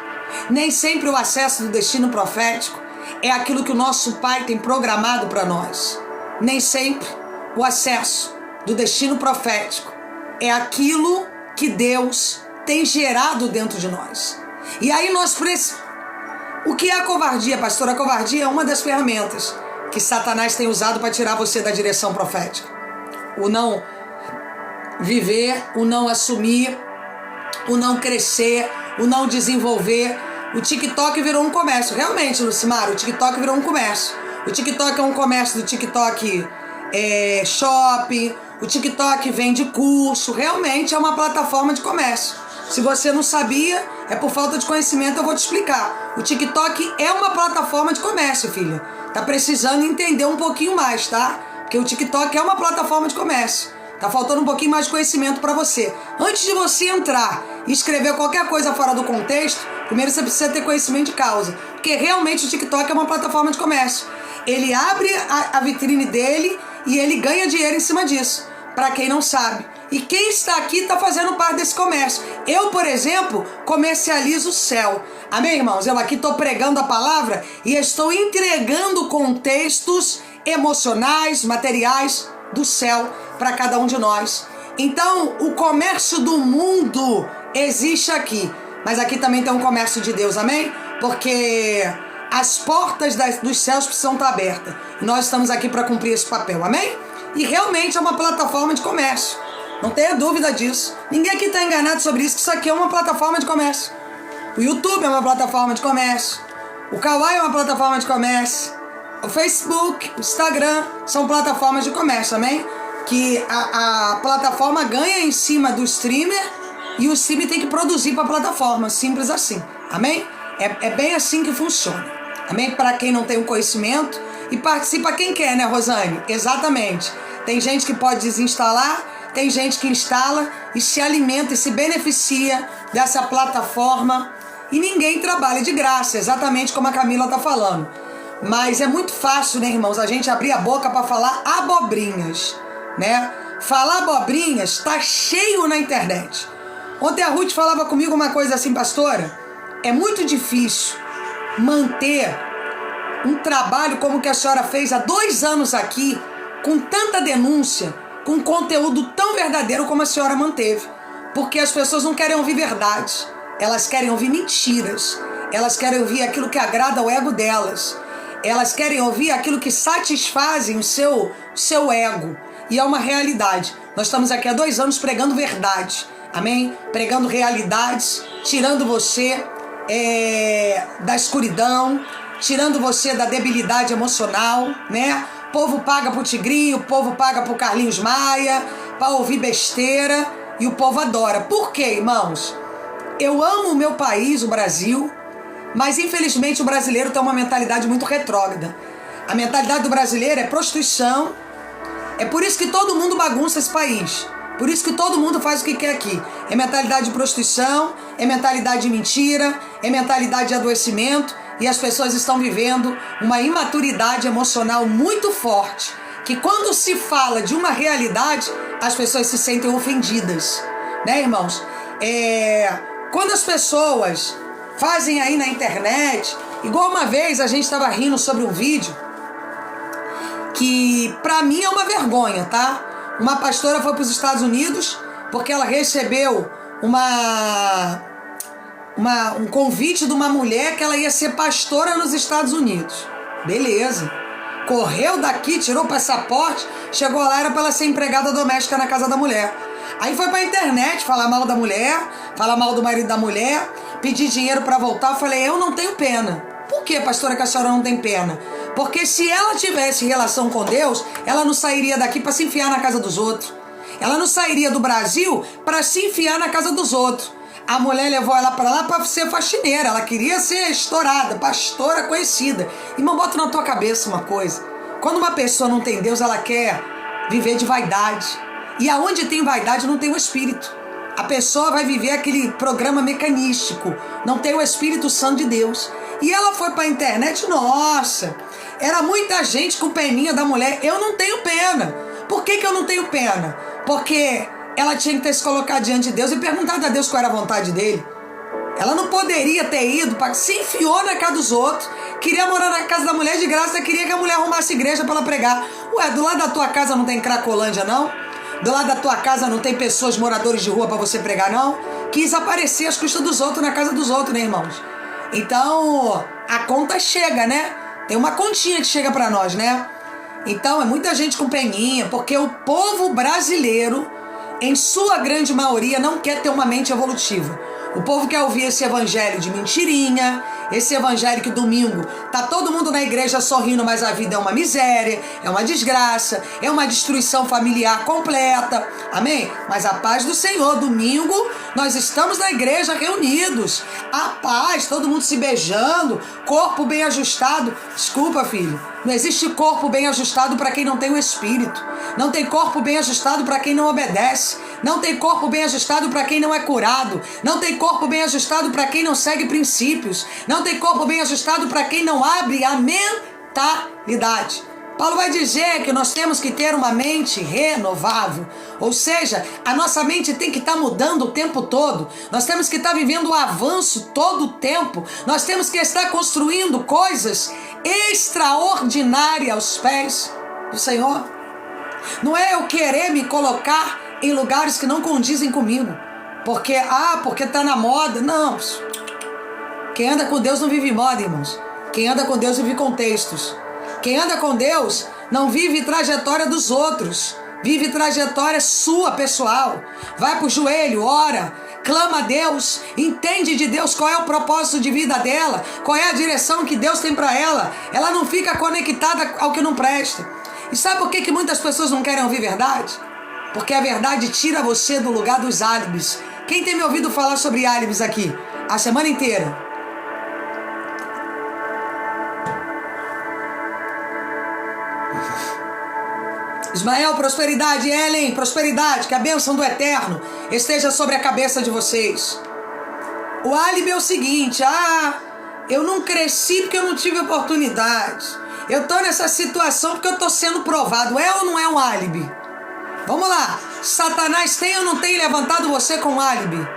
Nem sempre o acesso do destino profético é aquilo que o nosso Pai tem programado para nós. Nem sempre o acesso do destino profético é aquilo que Deus tem gerado dentro de nós. E aí nós precisamos... O que é a covardia, pastor? A covardia é uma das ferramentas que Satanás tem usado para tirar você da direção profética. O não viver, o não assumir, o não crescer, o não desenvolver. O TikTok virou um comércio. Realmente, Lucimar, o TikTok virou um comércio. O TikTok é um comércio do TikTok Shop. O TikTok vende curso. Realmente é uma plataforma de comércio. Se você não sabia, é por falta de conhecimento, eu vou te explicar. O TikTok é uma plataforma de comércio, filha. Tá precisando entender um pouquinho mais, tá? Porque o TikTok é uma plataforma de comércio. Tá faltando um pouquinho mais de conhecimento para você. Antes de você entrar e escrever qualquer coisa fora do contexto, primeiro você precisa ter conhecimento de causa. Porque realmente o TikTok é uma plataforma de comércio. Ele abre a vitrine dele e ele ganha dinheiro em cima disso. Para quem não sabe. E quem está aqui está fazendo parte desse comércio. Eu, por exemplo, comercializo o céu. Amém, irmãos? Eu aqui estou pregando a palavra e estou entregando contextos emocionais, materiais do céu para cada um de nós. Então, o comércio do mundo existe aqui. Mas aqui também tem um comércio de Deus, amém? Porque as portas dos céus precisam estar abertas. E nós estamos aqui para cumprir esse papel, amém? E realmente é uma plataforma de comércio. Não tenha dúvida disso. Ninguém aqui está enganado sobre isso, que isso aqui é uma plataforma de comércio. O YouTube é uma plataforma de comércio. O Kawaii é uma plataforma de comércio. O Facebook, o Instagram são plataformas de comércio, amém? Que a plataforma ganha em cima do streamer e o streamer tem que produzir para a plataforma. Simples assim, amém? É bem assim que funciona, amém? Para quem não tem o conhecimento e participa quem quer, né, Rosane? Exatamente. Tem gente que pode desinstalar, tem gente que instala e se alimenta e se beneficia dessa plataforma. E ninguém trabalha de graça, exatamente como a Camila está falando. Mas é muito fácil, né, irmãos, a gente abrir a boca para falar abobrinhas, né? Falar abobrinhas tá cheio na internet. Ontem a Ruth falava comigo uma coisa assim, pastora, é muito difícil manter um trabalho como que a senhora fez há 2 anos aqui, com tanta denúncia, com conteúdo tão verdadeiro como a senhora manteve. Porque as pessoas não querem ouvir verdade, elas querem ouvir mentiras, elas querem ouvir aquilo que agrada ao ego delas, elas querem ouvir aquilo que satisfazem o seu ego. E é uma realidade. Nós estamos aqui há 2 anos pregando verdade, amém? Pregando realidades, tirando você da escuridão, tirando você da debilidade emocional, né? O povo paga pro Tigrinho, o povo paga pro Carlinhos Maia, para ouvir besteira, e o povo adora. Por quê, irmãos? Eu amo o meu país, o Brasil, mas infelizmente o brasileiro tem uma mentalidade muito retrógrada. A mentalidade do brasileiro é prostituição. É por isso que todo mundo bagunça esse país. Por isso que todo mundo faz o que quer aqui. É mentalidade de prostituição, é mentalidade de mentira, é mentalidade de adoecimento. E as pessoas estão vivendo uma imaturidade emocional muito forte. Que quando se fala de uma realidade, as pessoas se sentem ofendidas. Né, irmãos? Quando as pessoas fazem aí na internet... Igual uma vez a gente estava rindo sobre um vídeo que pra mim é uma vergonha, tá? Uma pastora foi para os Estados Unidos porque ela recebeu um convite de uma mulher que ela ia ser pastora nos Estados Unidos. Beleza. Correu daqui, tirou o passaporte, chegou lá, era para ela ser empregada doméstica na casa da mulher. Aí foi pra internet falar mal da mulher, falar mal do marido da mulher, pedir dinheiro para voltar. Eu falei, eu não tenho pena. Por que, pastora, que a senhora não tem pena? Porque se ela tivesse relação com Deus, ela não sairia daqui para se enfiar na casa dos outros. Ela não sairia do Brasil para se enfiar na casa dos outros. A mulher levou ela para lá para ser faxineira. Ela queria ser estourada, pastora conhecida. Irmão, bota na tua cabeça uma coisa. Quando uma pessoa não tem Deus, ela quer viver de vaidade. E aonde tem vaidade não tem o Espírito. a pessoa vai viver aquele programa mecanístico, não tem o Espírito Santo de Deus. E ela foi para a internet, nossa, era muita gente com peninha da mulher. Eu não tenho pena. Por que eu não tenho pena? Porque ela tinha que ter se colocado diante de Deus e perguntado a Deus qual era a vontade dele. Ela não poderia ter ido, se enfiou na casa dos outros, queria morar na casa da mulher de graça, queria que a mulher arrumasse igreja para ela pregar. Ué, do lado da tua casa não tem Cracolândia, não? Do lado da tua casa não tem pessoas, moradores de rua para você pregar, não? Quis aparecer às custas dos outros, na casa dos outros, né, irmãos? Então, a conta chega, né? Tem uma continha que chega para nós, né? Então, é muita gente com peninha, porque o povo brasileiro, em sua grande maioria, não quer ter uma mente evolutiva. O povo quer ouvir esse evangelho de mentirinha, esse evangelho que domingo tá todo mundo na igreja sorrindo, mas a vida é uma miséria, é uma desgraça, é uma destruição familiar completa, amém? Mas a paz do Senhor, domingo nós estamos na igreja reunidos, a paz, todo mundo se beijando, corpo bem ajustado. Desculpa, filho, não existe corpo bem ajustado para quem não tem o Espírito, não tem corpo bem ajustado para quem não obedece, não tem corpo bem ajustado para quem não é curado, não tem corpo bem ajustado para quem não segue princípios, não tem corpo bem ajustado para quem não abre a mentalidade. Paulo vai dizer que nós temos que ter uma mente renovável, ou seja, a nossa mente tem que estar mudando o tempo todo, nós temos que estar vivendo o avanço todo o tempo, nós temos que estar construindo coisas extraordinárias aos pés do Senhor. Não é eu querer me colocar em lugares que não condizem comigo, porque tá na moda. Não, quem anda com Deus não vive moda, irmãos. Quem anda com Deus vive contextos. Quem anda com Deus não vive trajetória dos outros, vive trajetória sua, pessoal. Vai pro joelho, ora, clama a Deus, entende de Deus qual é o propósito de vida dela, qual é a direção que Deus tem para ela. Ela não fica conectada ao que não presta. E sabe por que muitas pessoas não querem ouvir verdade? Porque a verdade tira você do lugar dos álibis. Quem tem me ouvido falar sobre álibis aqui? A semana inteira. Ismael, prosperidade. Ellen, prosperidade. Que a bênção do Eterno esteja sobre a cabeça de vocês. O álibi é o seguinte: eu não cresci porque eu não tive oportunidade. Eu tô nessa situação porque eu tô sendo provado. É ou não é um álibi? Vamos lá. Satanás tem ou não tem levantado você com um álibi?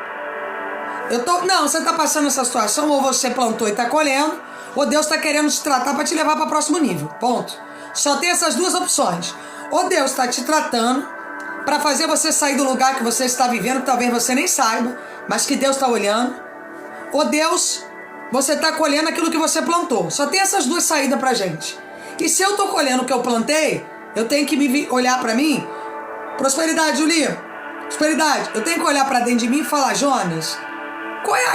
Não, você tá passando essa situação, ou você plantou e tá colhendo, ou Deus tá querendo te tratar para te levar para o próximo nível. Ponto. Só tem essas duas opções. Ou Deus está te tratando para fazer você sair do lugar que você está vivendo, que talvez você nem saiba, mas que Deus está olhando. Ou Deus, você está colhendo aquilo que você plantou. Só tem essas duas saídas pra gente. E se eu estou colhendo o que eu plantei, eu tenho que olhar para mim. Prosperidade, Julia. Prosperidade. Eu tenho que olhar para dentro de mim e falar: Jonas, qual é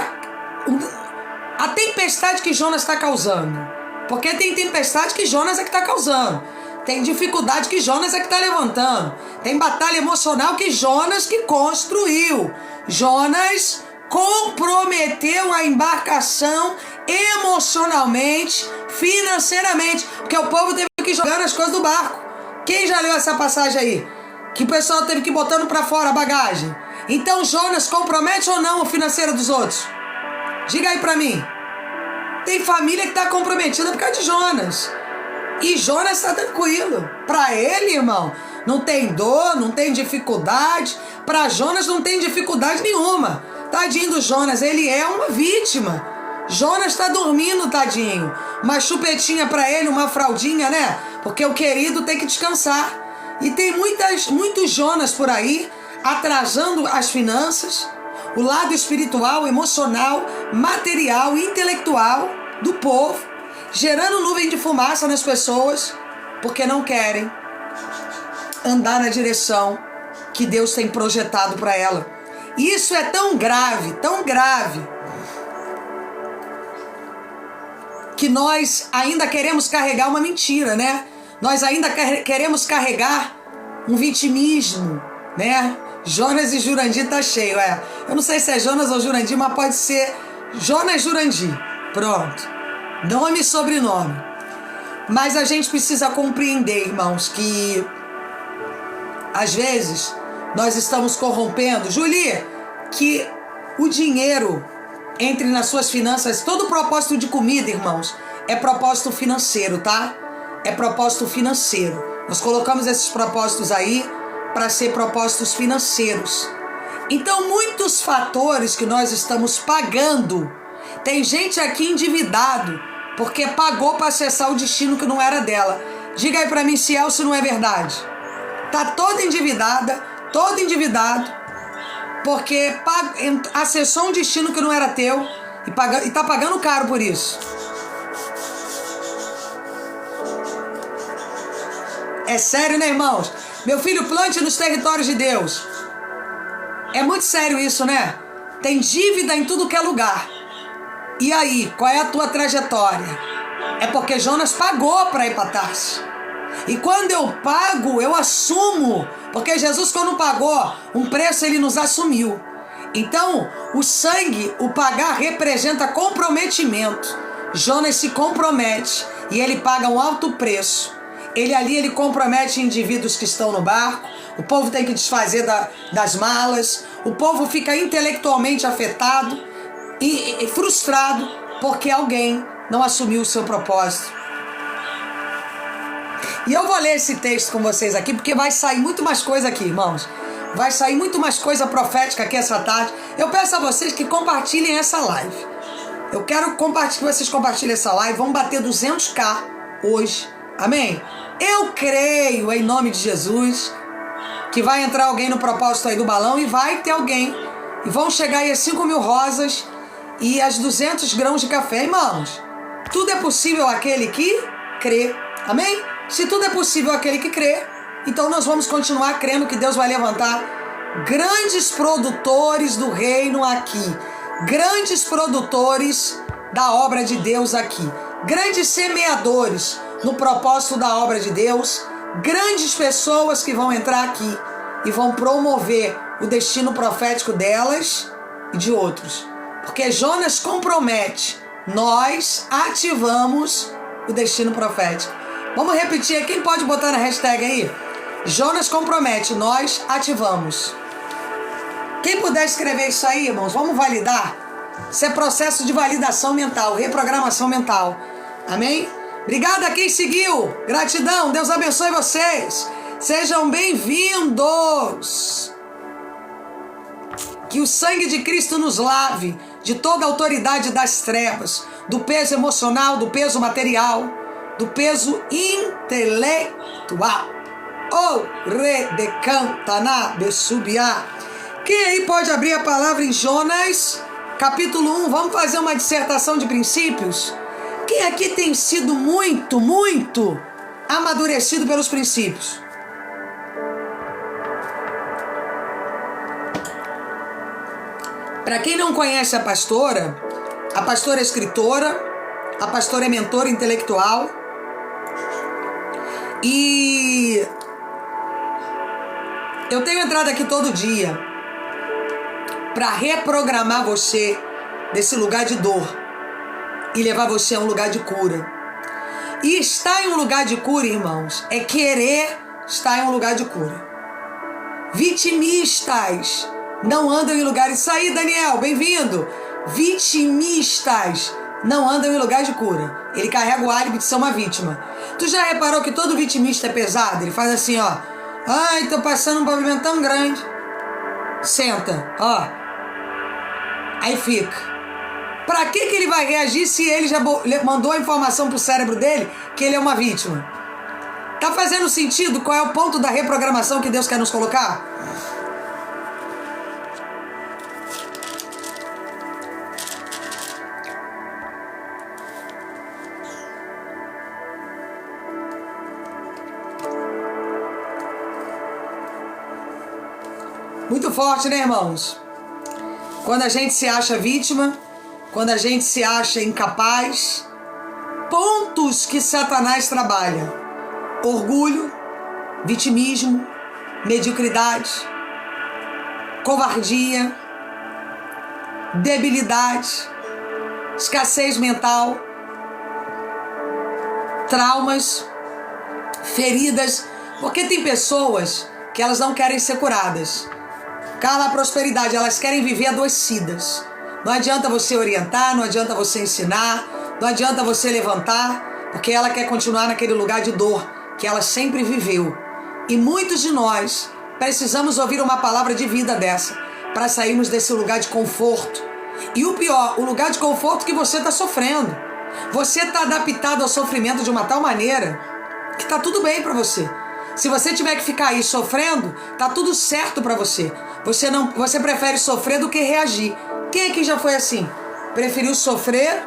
a tempestade que Jonas está causando? Porque tem tempestade que Jonas é que está causando. Tem dificuldade que Jonas é que está levantando. Tem batalha emocional que Jonas que construiu. Jonas comprometeu a embarcação emocionalmente, financeiramente, porque o povo teve que jogar as coisas do barco. Quem já leu essa passagem aí? Que o pessoal teve que ir botando para fora a bagagem. Então Jonas compromete ou não o financeiro dos outros? Diga aí para mim. Tem família que está comprometida por causa de Jonas. E Jonas está tranquilo. Para ele, irmão, não tem dor, não tem dificuldade. Para Jonas não tem dificuldade nenhuma. Tadinho do Jonas, ele é uma vítima. Jonas está dormindo, tadinho. Uma chupetinha para ele, uma fraldinha, né? Porque o querido tem que descansar. E tem muitos Jonas por aí, atrasando as finanças, o lado espiritual, emocional, material, intelectual do povo, gerando nuvem de fumaça nas pessoas, porque não querem andar na direção que Deus tem projetado para ela. Isso é tão grave, que nós ainda queremos carregar uma mentira, né? Nós ainda queremos carregar um vitimismo, né? Jonas e Jurandir tá cheio, Eu não sei se é Jonas ou Jurandir, mas pode ser Jonas Jurandir. Pronto. Nome e sobrenome. Mas a gente precisa compreender, irmãos, que às vezes nós estamos corrompendo. Julie, que o dinheiro entre nas suas finanças. Todo propósito de comida, irmãos, é propósito financeiro, tá? É propósito financeiro. Nós colocamos esses propósitos aí para ser propósitos financeiros. Então, muitos fatores que nós estamos pagando. Tem gente aqui endividado porque pagou para acessar o destino que não era dela. Diga aí para mim se é ou se não é verdade. Tá toda endividada, todo endividado, porque acessou um destino que não era teu e tá pagando caro por isso. É sério, né, irmãos? Meu filho, plante nos territórios de Deus. É muito sério isso, né? Tem dívida em tudo que é lugar. E aí, qual é a tua trajetória? É porque Jonas pagou para ir para Tarso. E quando eu pago, eu assumo. Porque Jesus, quando pagou um preço, ele nos assumiu. Então, o sangue, o pagar, representa comprometimento. Jonas se compromete e ele paga um alto preço. Ele compromete indivíduos que estão no barco. O povo tem que desfazer das malas. O povo fica intelectualmente afetado e frustrado porque alguém não assumiu o seu propósito. E eu vou ler esse texto com vocês aqui, porque vai sair muito mais coisa aqui, irmãos. Vai sair muito mais coisa profética aqui essa tarde. Eu peço a vocês que compartilhem essa live. Eu quero que vocês compartilhem essa live. Vamos bater 200k hoje. Amém? Eu creio, em nome de Jesus, que vai entrar alguém no propósito aí do balão e vai ter alguém. E vão chegar aí as 5.000 rosas e as 200 grãos de café. Irmãos, tudo é possível àquele que crê. Amém? Se tudo é possível àquele que crê, então nós vamos continuar crendo que Deus vai levantar grandes produtores do reino aqui. Grandes produtores da obra de Deus aqui. Grandes semeadores no propósito da obra de Deus. Grandes pessoas que vão entrar aqui e vão promover o destino profético delas e de outros. Porque Jonas compromete, nós ativamos o destino profético. Vamos repetir, quem pode botar na hashtag aí? Jonas compromete, nós ativamos. Quem puder escrever isso aí, irmãos, vamos validar? Isso é processo de validação mental, reprogramação mental. Amém? Obrigado a quem seguiu. Gratidão, Deus abençoe vocês. Sejam bem-vindos. Que o sangue de Cristo nos lave de toda a autoridade das trevas, do peso emocional, do peso material, do peso intelectual. Oh, redecantana besubiá. Quem aí pode abrir a palavra em Jonas, capítulo 1? Vamos fazer uma dissertação de princípios? Quem aqui tem sido muito amadurecido pelos princípios? Para quem não conhece a pastora é escritora, a pastora é mentora intelectual e eu tenho entrado aqui todo dia para reprogramar você desse lugar de dor e levar você a um lugar de cura. E estar em um lugar de cura, irmãos, é querer estar em um lugar de cura. Vitimistas não andam em lugares... Isso aí, Daniel, bem-vindo. Vitimistas não andam em lugar de cura. Ele carrega o álibi de ser uma vítima. Tu já reparou que todo vitimista é pesado? Ele faz assim, ó. Ai, tô passando um problema tão grande. Senta, ó. Aí fica. Pra que ele vai reagir se ele já mandou a informação pro cérebro dele que ele é uma vítima? Tá fazendo sentido qual é o ponto da reprogramação que Deus quer nos colocar? Muito forte, né, irmãos? Quando a gente se acha vítima, quando a gente se acha incapaz, pontos que Satanás trabalha: orgulho, vitimismo, mediocridade, covardia, debilidade, escassez mental, traumas, feridas, porque tem pessoas que elas não querem ser curadas. Carla, a prosperidade, elas querem viver adoecidas. Não adianta você orientar, não adianta você ensinar, não adianta você levantar, porque ela quer continuar naquele lugar de dor que ela sempre viveu. E muitos de nós precisamos ouvir uma palavra de vida dessa, para sairmos desse lugar de conforto. E o pior, o lugar de conforto que você está sofrendo. Você está adaptado ao sofrimento de uma tal maneira que está tudo bem para você. Se você tiver que ficar aí sofrendo, tá tudo certo para você. Você prefere sofrer do que reagir. Quem aqui já foi assim? Preferiu sofrer,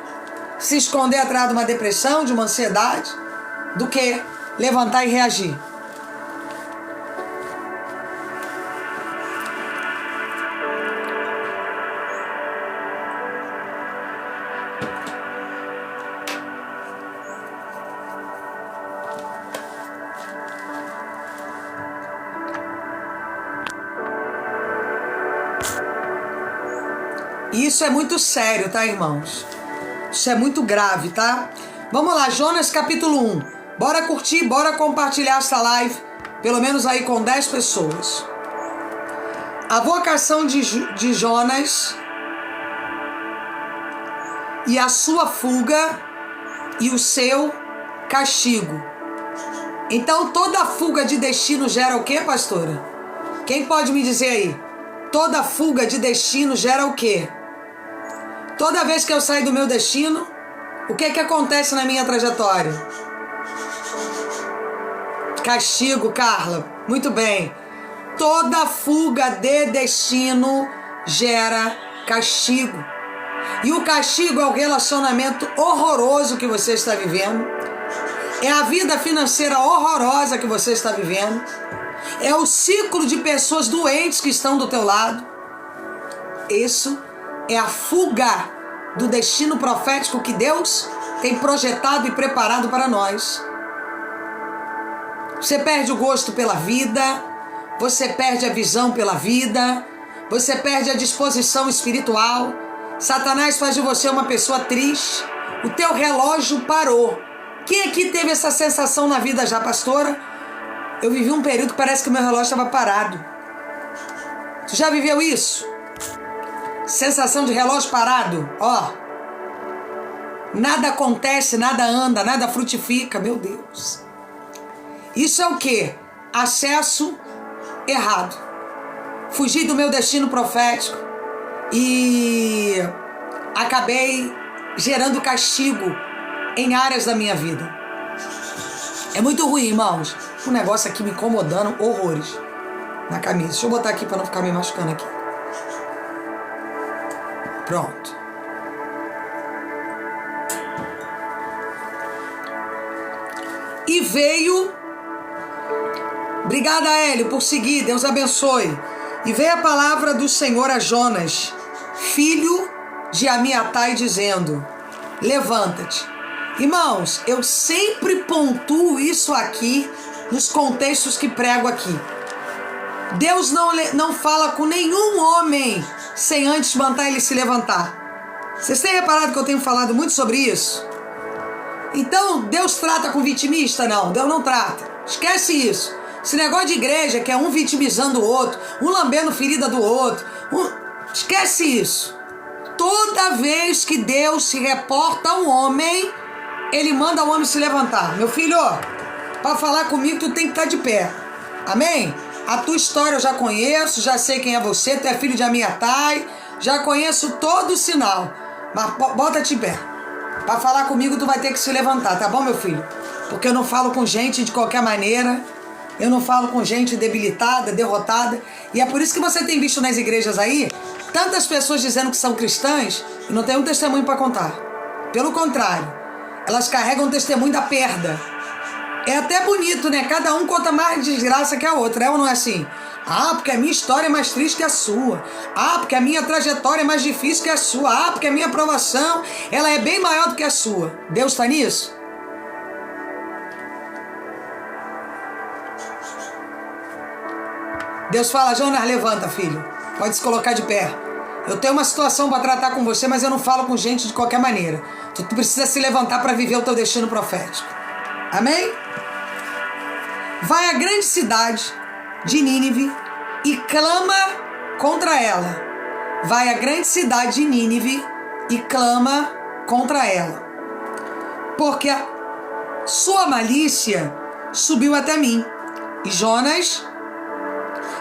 se esconder atrás de uma depressão, de uma ansiedade, do que levantar e reagir? Isso é muito sério, tá, irmãos? Isso é muito grave, tá? Vamos lá, Jonas capítulo 1. Bora curtir, bora compartilhar essa live, pelo menos aí com 10 pessoas. A vocação de Jonas e a sua fuga e o seu castigo. Então, toda fuga de destino gera o quê, pastora? Quem pode me dizer aí? Toda fuga de destino gera o quê? Toda vez que eu saio do meu destino, o que acontece na minha trajetória? Castigo, Carla. Muito bem. Toda fuga de destino gera castigo. E o castigo é o relacionamento horroroso que você está vivendo. É a vida financeira horrorosa que você está vivendo. É o ciclo de pessoas doentes que estão do teu lado. Isso é a fuga do destino profético que Deus tem projetado e preparado para nós. Você perde o gosto pela vida, você perde a visão pela vida, você perde a disposição espiritual. Satanás faz de você uma pessoa triste. O teu relógio parou. Quem aqui teve essa sensação na vida já, pastora? Eu vivi um período que parece que meu relógio estava parado. Tu já viveu isso? Sensação de relógio parado, ó. Nada acontece, nada anda, nada frutifica, meu Deus. Isso é o quê? Acesso errado. Fugi do meu destino profético e acabei gerando castigo em áreas da minha vida. É muito ruim, irmãos. Um negócio aqui me incomodando horrores na camisa. Deixa eu botar aqui para não ficar me machucando aqui. Pronto. E veio, obrigada, Hélio, por seguir, Deus abençoe. E veio a palavra do Senhor a Jonas, filho de Amiatai, dizendo: levanta-te. Irmãos, eu sempre pontuo isso aqui nos contextos que prego aqui. Deus não fala com nenhum homem sem antes mandar ele se levantar. Vocês têm reparado que eu tenho falado muito sobre isso? Então, Deus trata com vitimista? Não, Deus não trata. Esquece isso. Esse negócio de igreja que é um vitimizando o outro, um lambendo ferida do outro. Esquece isso. Toda vez que Deus se reporta a um homem, ele manda o homem se levantar. Meu filho, para falar comigo, tu tem que estar de pé. Amém? A tua história eu já conheço, já sei quem é você, tu é filho de Amiatai, já conheço todo o sinal. Mas bota-te de pé. Para falar comigo, tu vai ter que se levantar, tá bom, meu filho? Porque eu não falo com gente de qualquer maneira, eu não falo com gente debilitada, derrotada. E é por isso que você tem visto nas igrejas aí tantas pessoas dizendo que são cristãs e não tem um testemunho para contar. Pelo contrário, elas carregam o testemunho da perda. É até bonito, né? Cada um conta mais desgraça que a outra, é ou não é assim? Ah, porque a minha história é mais triste que a sua. Ah, porque a minha trajetória é mais difícil que a sua. Ah, porque a minha aprovação, ela é bem maior do que a sua. Deus está nisso? Deus fala: Jonas, levanta, filho. Pode se colocar de pé. Eu tenho uma situação para tratar com você, mas eu não falo com gente de qualquer maneira. Tu precisa se levantar para viver o teu destino profético. Amém? Vai à grande cidade de Nínive e clama contra ela. Vai à grande cidade de Nínive e clama contra ela, porque a sua malícia subiu até mim. E Jonas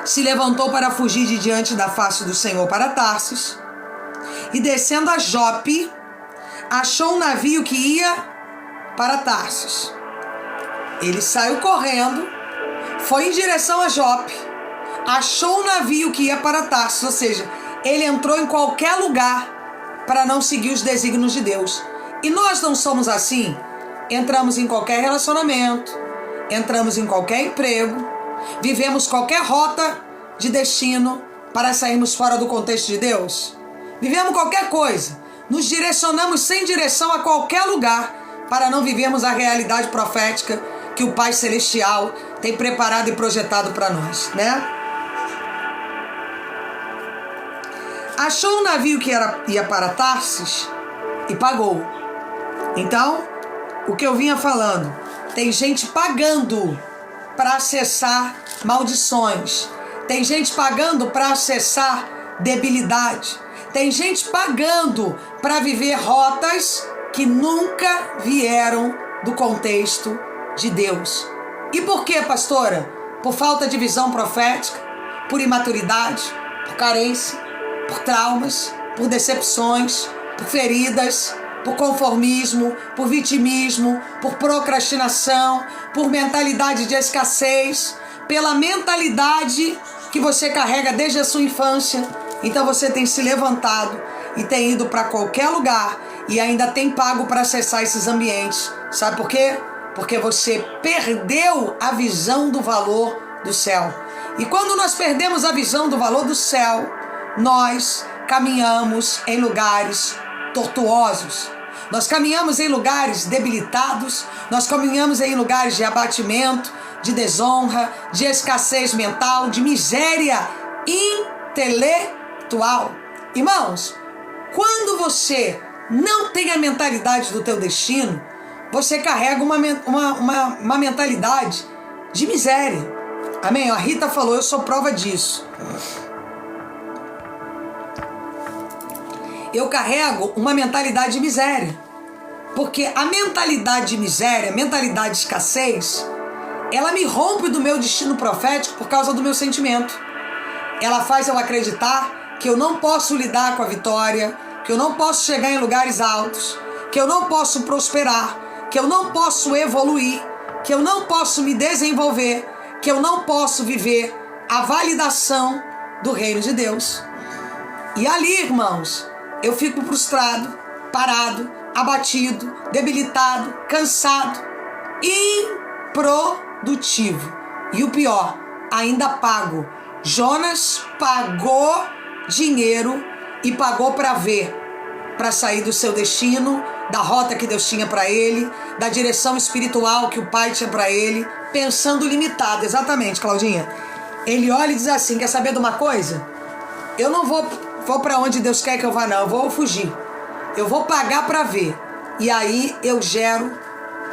se levantou para fugir de diante da face do Senhor para Tarsis, e descendo a Jope, achou um navio que ia para Tarsis. Ele saiu correndo, foi em direção a Jope, achou um navio que ia para Tarsis, ou seja, ele entrou em qualquer lugar para não seguir os desígnios de Deus. E nós não somos assim? Entramos em qualquer relacionamento, entramos em qualquer emprego, vivemos qualquer rota de destino para sairmos fora do contexto de Deus. Vivemos qualquer coisa, nos direcionamos sem direção a qualquer lugar para não vivermos a realidade profética que o Pai Celestial tem preparado e projetado para nós, né? Achou um navio que ia para Tarsis e pagou. Então, o que eu vinha falando, tem gente pagando para acessar maldições, tem gente pagando para acessar debilidade, tem gente pagando para viver rotas que nunca vieram do contexto de Deus. E por quê, pastora? Por falta de visão profética, por imaturidade, por carência, por traumas, por decepções, por feridas, por conformismo, por vitimismo, por procrastinação, por mentalidade de escassez, pela mentalidade que você carrega desde a sua infância. Então você tem se levantado e tem ido para qualquer lugar e ainda tem pago para acessar esses ambientes. Sabe por quê? Porque você perdeu a visão do valor do céu. E quando nós perdemos a visão do valor do céu, nós caminhamos em lugares tortuosos. Nós caminhamos em lugares debilitados, nós caminhamos em lugares de abatimento, de desonra, de escassez mental, de miséria intelectual. Irmãos, quando você não tem a mentalidade do teu destino, você carrega uma mentalidade de miséria. Amém? A Rita falou, eu sou prova disso. Eu carrego uma mentalidade de miséria, porque a mentalidade de miséria, a mentalidade de escassez, ela me rompe do meu destino profético por causa do meu sentimento. Ela faz eu acreditar que eu não posso lidar com a vitória, que eu não posso chegar em lugares altos, que eu não posso prosperar, que eu não posso evoluir, que eu não posso me desenvolver, que eu não posso viver a validação do reino de Deus. E ali, irmãos, eu fico frustrado, parado, abatido, debilitado, cansado, improdutivo. E o pior, ainda pago. Jonas pagou dinheiro e pagou para ver, para sair do seu destino, da rota que Deus tinha para ele, da direção espiritual que o Pai tinha para ele, pensando limitado. Exatamente, Claudinha. Ele olha e diz assim, quer saber de uma coisa? Eu não vou para onde Deus quer que eu vá, não. Eu vou fugir. Eu vou pagar para ver. E aí eu gero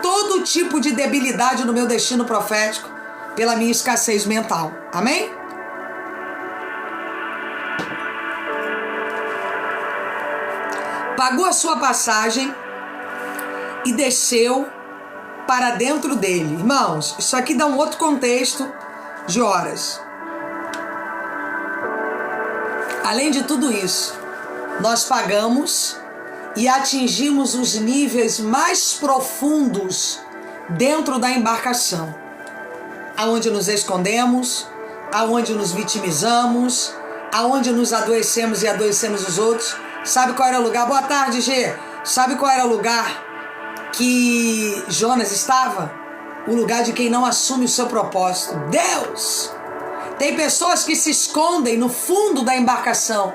todo tipo de debilidade no meu destino profético pela minha escassez mental. Amém? Pagou a sua passagem e desceu para dentro dele. Irmãos, isso aqui dá um outro contexto de horas. Além de tudo isso, nós pagamos e atingimos os níveis mais profundos dentro da embarcação, aonde nos escondemos, aonde nos vitimizamos, aonde nos adoecemos e adoecemos os outros. Sabe qual era o lugar? Boa tarde, G. Sabe qual era o lugar que Jonas estava? O lugar de quem não assume o seu propósito. Deus! Tem pessoas que se escondem no fundo da embarcação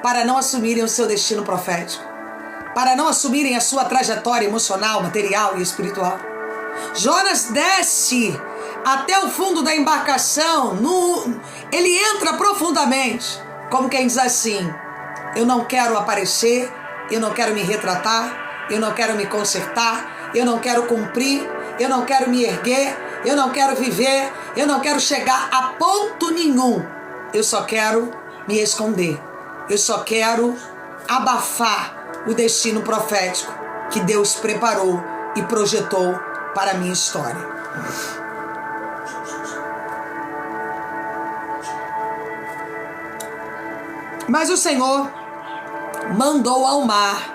para não assumirem o seu destino profético, para não assumirem a sua trajetória emocional, material e espiritual. Jonas desce até o fundo da embarcação, ele entra profundamente, como quem diz assim, eu não quero aparecer, eu não quero me retratar, eu não quero me consertar, eu não quero cumprir, eu não quero me erguer, eu não quero viver, eu não quero chegar a ponto nenhum. Eu só quero me esconder. Eu só quero abafar o destino profético que Deus preparou e projetou para a minha história. Mas o Senhor mandou ao mar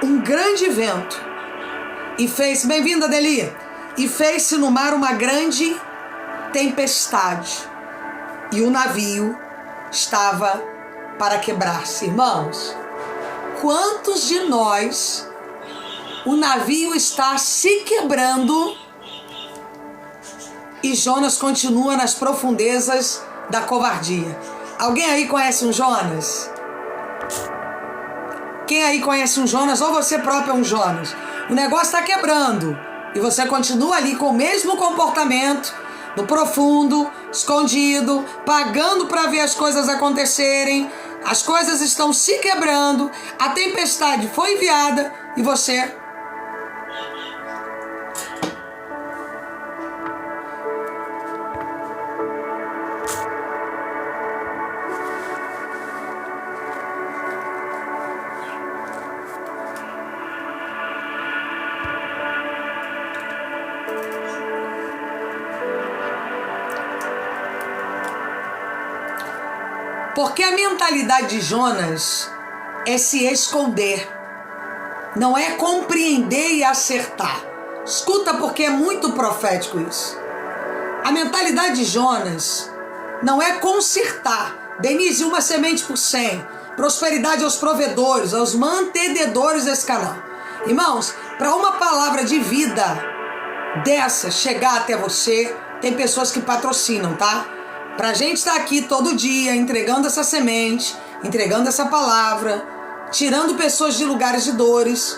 um grande vento e fez, bem-vinda Deli, e fez-se no mar uma grande tempestade e o navio estava para quebrar-se. Irmãos, quantos de nós o navio está se quebrando e Jonas continua nas profundezas da covardia? Alguém aí conhece um Jonas? Quem aí conhece um Jonas, ou você próprio é um Jonas? O negócio está quebrando e você continua ali com o mesmo comportamento, no profundo, escondido, pagando para ver as coisas acontecerem. As coisas estão se quebrando, a tempestade foi enviada e você... Porque a mentalidade de Jonas é se esconder, não é compreender e acertar. Escuta, porque é muito profético isso. A mentalidade de Jonas não é consertar. Denise, uma semente por 100. Prosperidade aos provedores, aos mantenedores desse canal. Irmãos, para uma palavra de vida dessa chegar até você, tem pessoas que patrocinam, tá? Pra gente estar aqui todo dia entregando essa semente, entregando essa palavra, tirando pessoas de lugares de dores,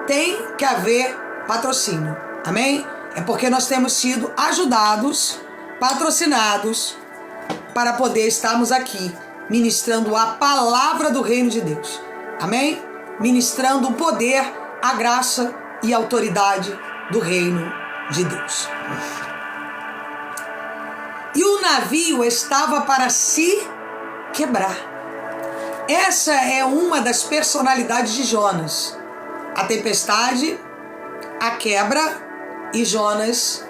tem que haver patrocínio. Amém? É porque nós temos sido ajudados, patrocinados, para poder estarmos aqui ministrando a palavra do reino de Deus. Amém? Ministrando o poder, a graça e a autoridade do reino de Deus. E o navio estava para se quebrar. Essa é uma das personalidades de Jonas. A tempestade, a quebra e Jonas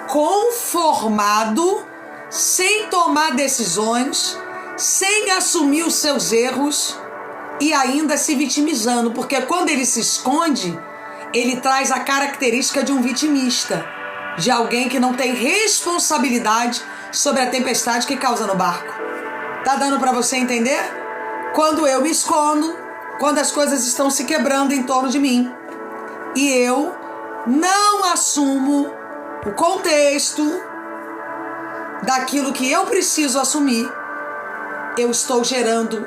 conformado, sem tomar decisões, sem assumir os seus erros e ainda se vitimizando. Porque quando ele se esconde, ele traz a característica de um vitimista, de alguém que não tem responsabilidade sobre a tempestade que causa no barco. Tá dando para você entender? Quando eu me escondo, quando as coisas estão se quebrando em torno de mim e eu não assumo o contexto daquilo que eu preciso assumir, eu estou gerando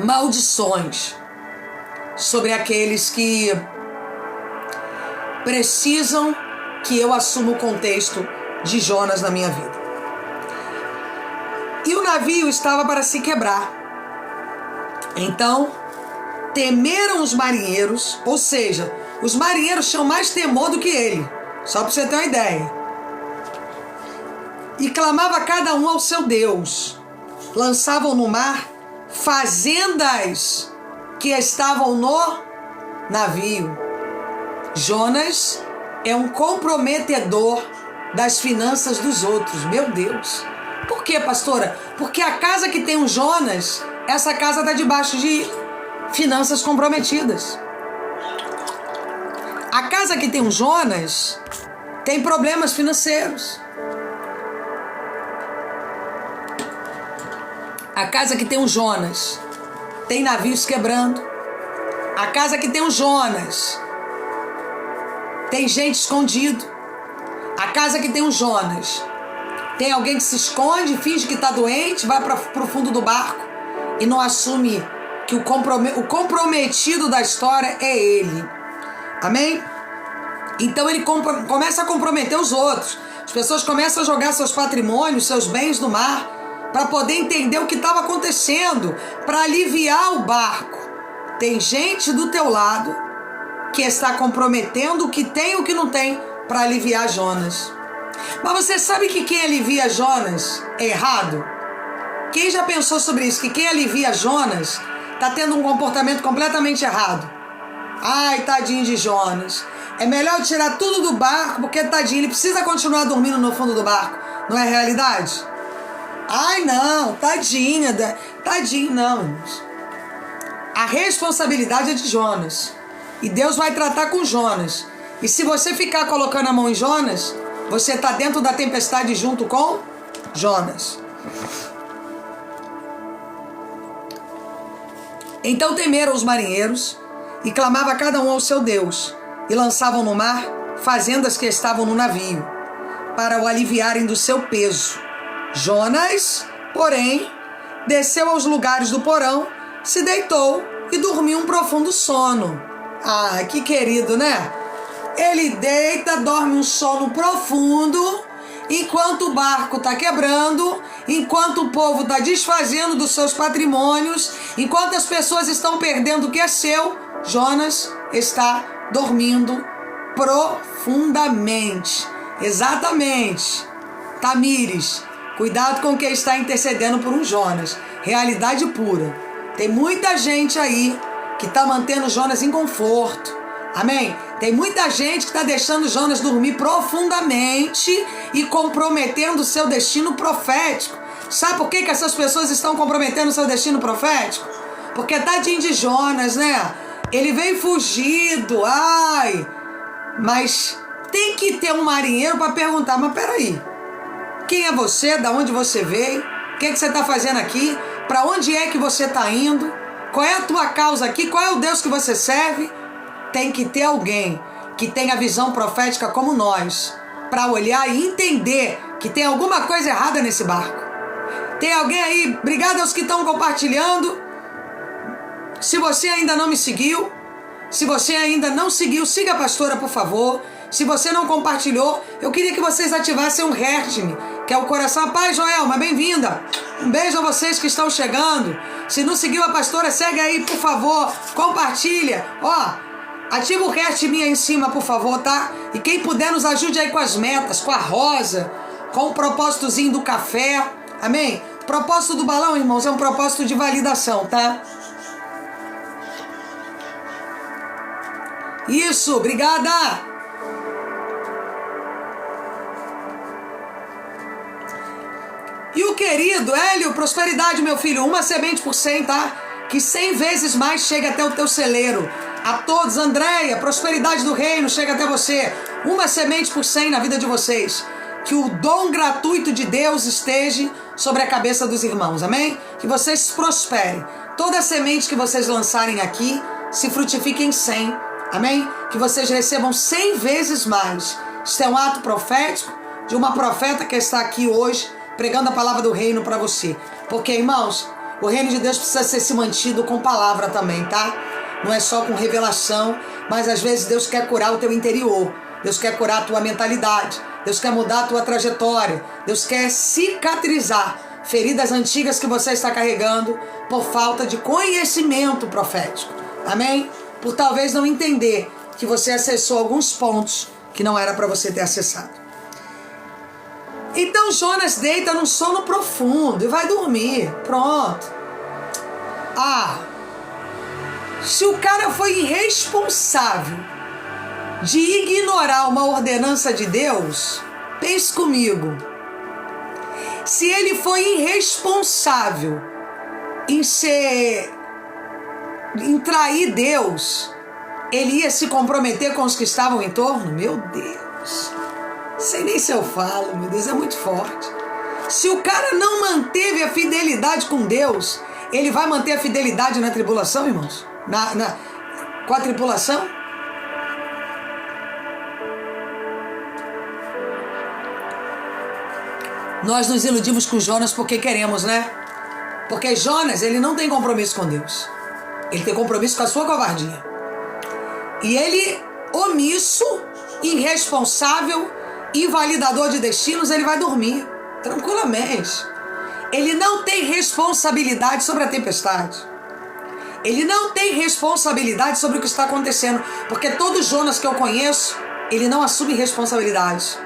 maldições sobre aqueles que precisam que eu assuma o contexto de Jonas na minha vida. E o navio estava para se quebrar. Então, temeram os marinheiros, ou seja, os marinheiros tinham mais temor do que ele, só para você ter uma ideia. E clamava cada um ao seu Deus. Lançavam no mar fazendas que estavam no navio. Jonas é um comprometedor das finanças dos outros. Meu Deus. Por quê, pastora? Porque a casa que tem um Jonas, essa casa está debaixo de finanças comprometidas. A casa que tem um Jonas tem problemas financeiros. A casa que tem um Jonas tem navios quebrando. A casa que tem um Jonas tem gente escondido. A casa que tem um Jonas tem alguém que se esconde, finge que está doente, vai para o fundo do barco e não assume que o comprometido da história é ele. Amém? Então ele começa a comprometer os outros. As pessoas começam a jogar seus patrimônios, seus bens no mar, para poder entender o que estava acontecendo, para aliviar o barco. Tem gente do teu lado que está comprometendo o que tem e o que não tem para aliviar Jonas. Mas você sabe que quem alivia Jonas é errado? Quem já pensou sobre isso? Que quem alivia Jonas está tendo um comportamento completamente errado. Ai, tadinho de Jonas. É melhor tirar tudo do barco, porque tadinho, ele precisa continuar dormindo no fundo do barco. Não é realidade? Ai, não, tadinha. Tadinho, não, irmãos. A responsabilidade é de Jonas. E Deus vai tratar com Jonas. E se você ficar colocando a mão em Jonas, você está dentro da tempestade junto com Jonas. Então temeram os marinheiros e clamava cada um ao seu Deus, e lançavam no mar fazendas que estavam no navio, para o aliviarem do seu peso. Jonas, porém, desceu aos lugares do porão, se deitou e dormiu um profundo sono. Ah, que querido, né? Ele deita, dorme um sono profundo, enquanto o barco está quebrando, enquanto o povo está desfazendo dos seus patrimônios, enquanto as pessoas estão perdendo o que é seu, Jonas está dormindo profundamente. Exatamente. Tamires, cuidado com quem está intercedendo por um Jonas. Realidade pura. Tem muita gente aí que está mantendo Jonas em conforto. Amém? Tem muita gente que está deixando Jonas dormir profundamente e comprometendo o seu destino profético. Sabe por que essas pessoas estão comprometendo o seu destino profético? Porque tadinho de Jonas, né? Ele veio fugido, ai. Mas tem que ter um marinheiro para perguntar, mas peraí, quem é você? Da onde você veio? O que você está fazendo aqui? Para onde é que você está indo? Qual é a tua causa aqui? Qual é o Deus que você serve? Tem que ter alguém que tenha visão profética como nós, para olhar e entender que tem alguma coisa errada nesse barco. Tem alguém aí? Obrigado aos que estão compartilhando. Se você ainda não me seguiu, se você ainda não seguiu, siga a pastora, por favor. Se você não compartilhou, eu queria que vocês ativassem um heart-me, que é o coração. Paz, Joelma, bem-vinda. Um beijo a vocês que estão chegando. Se não seguiu a pastora, segue aí, por favor. Compartilha. Ativa o heart-me aí em cima, por favor, tá? E quem puder, nos ajude aí com as metas, com a rosa, com o propósitozinho do café. Amém? O propósito do balão, irmãos, é um propósito de validação, tá? Isso, obrigada! E o querido Hélio, prosperidade, meu filho, uma semente por 100, tá? Que 100 vezes mais chega até o teu celeiro. A todos, Andréia, prosperidade do reino, chega até você. Uma semente por 100 na vida de vocês. Que o dom gratuito de Deus esteja sobre a cabeça dos irmãos, amém? Que vocês prosperem. Toda semente que vocês lançarem aqui, se frutifique em 100, amém? Que vocês recebam 100 vezes mais. Isso é um ato profético de uma profeta que está aqui hoje, pregando a palavra do reino para você. Porque, irmãos, o reino de Deus precisa ser se mantido com palavra também, tá? Não é só com revelação, mas às vezes Deus quer curar o teu interior. Deus quer curar a tua mentalidade. Deus quer mudar a tua trajetória. Deus quer cicatrizar feridas antigas que você está carregando por falta de conhecimento profético. Amém? Por talvez não entender que você acessou alguns pontos que não era para você ter acessado. Então Jonas deita num sono profundo e vai dormir. Pronto. Se o cara foi irresponsável de ignorar uma ordenança de Deus, pense comigo. Se ele foi irresponsável em trair Deus, ele ia se comprometer com os que estavam em torno? Meu Deus. Sei nem se eu falo, meu Deus, é muito forte. Se o cara não manteve a fidelidade com Deus, ele vai manter a fidelidade na tribulação, irmãos? Com a tripulação? Nós nos iludimos com Jonas porque queremos, né? Porque Jonas, ele não tem compromisso com Deus. Ele tem compromisso com a sua covardia. E ele, omisso, irresponsável, invalidador de destinos, ele vai dormir tranquilamente. Ele não tem responsabilidade sobre a tempestade. Ele não tem responsabilidade sobre o que está acontecendo. Porque todo Jonas que eu conheço, ele não assume responsabilidade.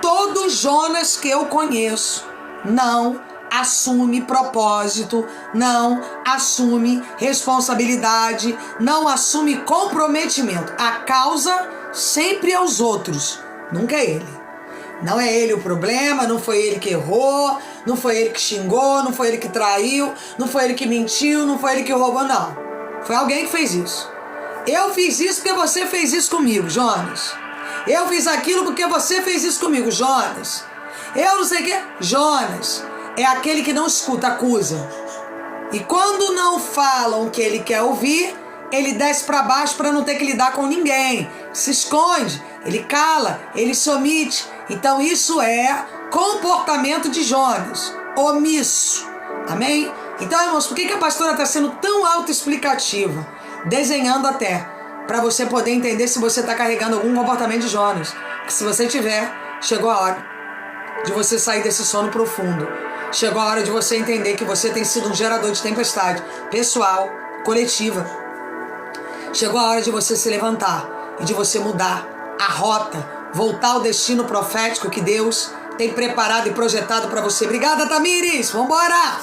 todo Jonas que eu conheço não assume propósito, não assume responsabilidade, não assume comprometimento. A causa sempre é os outros, nunca é ele. Não é ele o problema, não foi ele que errou, não foi ele que xingou, não foi ele que traiu, não foi ele que mentiu, não foi ele que roubou, não. Foi alguém que fez isso. Eu fiz isso porque você fez isso comigo, Jonas. Eu fiz aquilo porque você fez isso comigo, Jonas. Eu não sei o que. Jonas é aquele que não escuta, acusa. E quando não falam o que ele quer ouvir, ele desce para baixo para não ter que lidar com ninguém. Se esconde, ele cala, ele se omite. Então isso é comportamento de Jonas, omisso. Amém? Então, irmãos, por que a pastora está sendo tão autoexplicativa? Desenhando até, para você poder entender se você está carregando algum comportamento de Jonas. Porque se você tiver, chegou a hora de você sair desse sono profundo. Chegou a hora de você entender que você tem sido um gerador de tempestade pessoal, coletiva. Chegou a hora de você se levantar e de você mudar a rota, voltar ao destino profético que Deus tem preparado e projetado para você. Obrigada, Tamires! Vambora!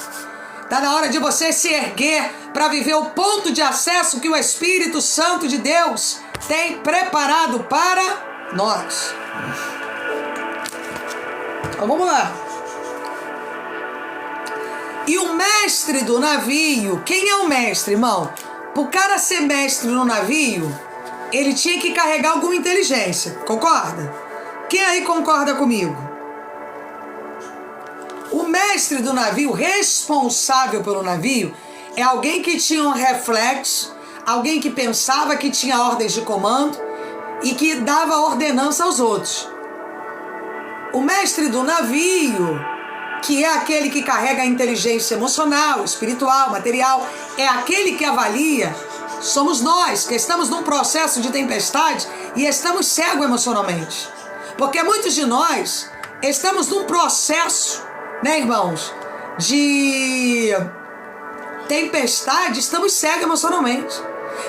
Tá na hora de você se erguer para viver o ponto de acesso que o Espírito Santo de Deus tem preparado para nós. Então vamos lá. E o mestre do navio, quem é o mestre, irmão? Para o cara ser mestre no navio, ele tinha que carregar alguma inteligência, concorda? Quem aí concorda comigo? O mestre do navio, responsável pelo navio, é alguém que tinha um reflexo, alguém que pensava, que tinha ordens de comando e que dava ordenança aos outros. O mestre do navio, que é aquele que carrega a inteligência emocional, espiritual, material, é aquele que avalia. Somos nós que estamos num processo de tempestade e estamos cegos emocionalmente. Porque muitos de nós estamos num processo, né, irmãos, de tempestade, estamos cegos emocionalmente.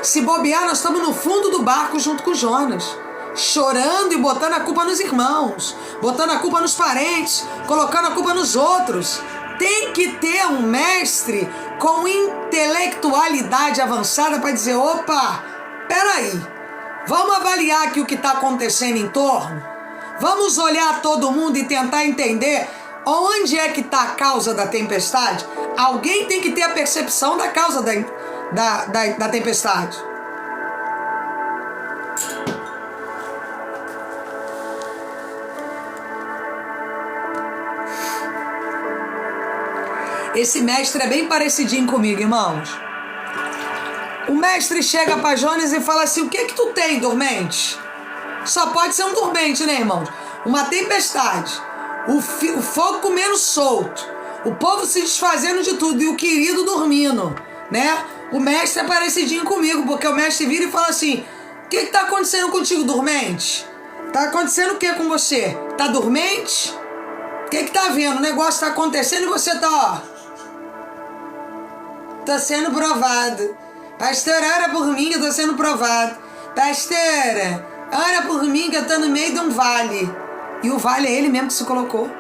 Se bobear, nós estamos no fundo do barco junto com Jonas, chorando e botando a culpa nos irmãos, botando a culpa nos parentes, colocando a culpa nos outros. Tem que ter um mestre com intelectualidade avançada para dizer, opa, peraí, vamos avaliar aqui o que está acontecendo em torno, vamos olhar todo mundo e tentar entender onde é que está a causa da tempestade. Alguém tem que ter a percepção da causa da tempestade. Esse mestre é bem parecidinho comigo, irmãos. O mestre chega para Jonas e fala assim, o que tu tem, dormente? Só pode ser um dormente, né, irmãos? Uma tempestade, o fogo comendo solto, o povo se desfazendo de tudo e o querido dormindo, né? O mestre é parecidinho comigo, porque o mestre vira e fala assim, o que tá acontecendo contigo, dormente? Tá acontecendo o que com você? Tá dormente? O que tá vendo? O negócio tá acontecendo e você tá, ó, tô sendo provado. Pastora, ora por mim que eu tô sendo provado. Pastora, ora por mim que eu tô no meio de um vale. E o vale é ele mesmo que se colocou.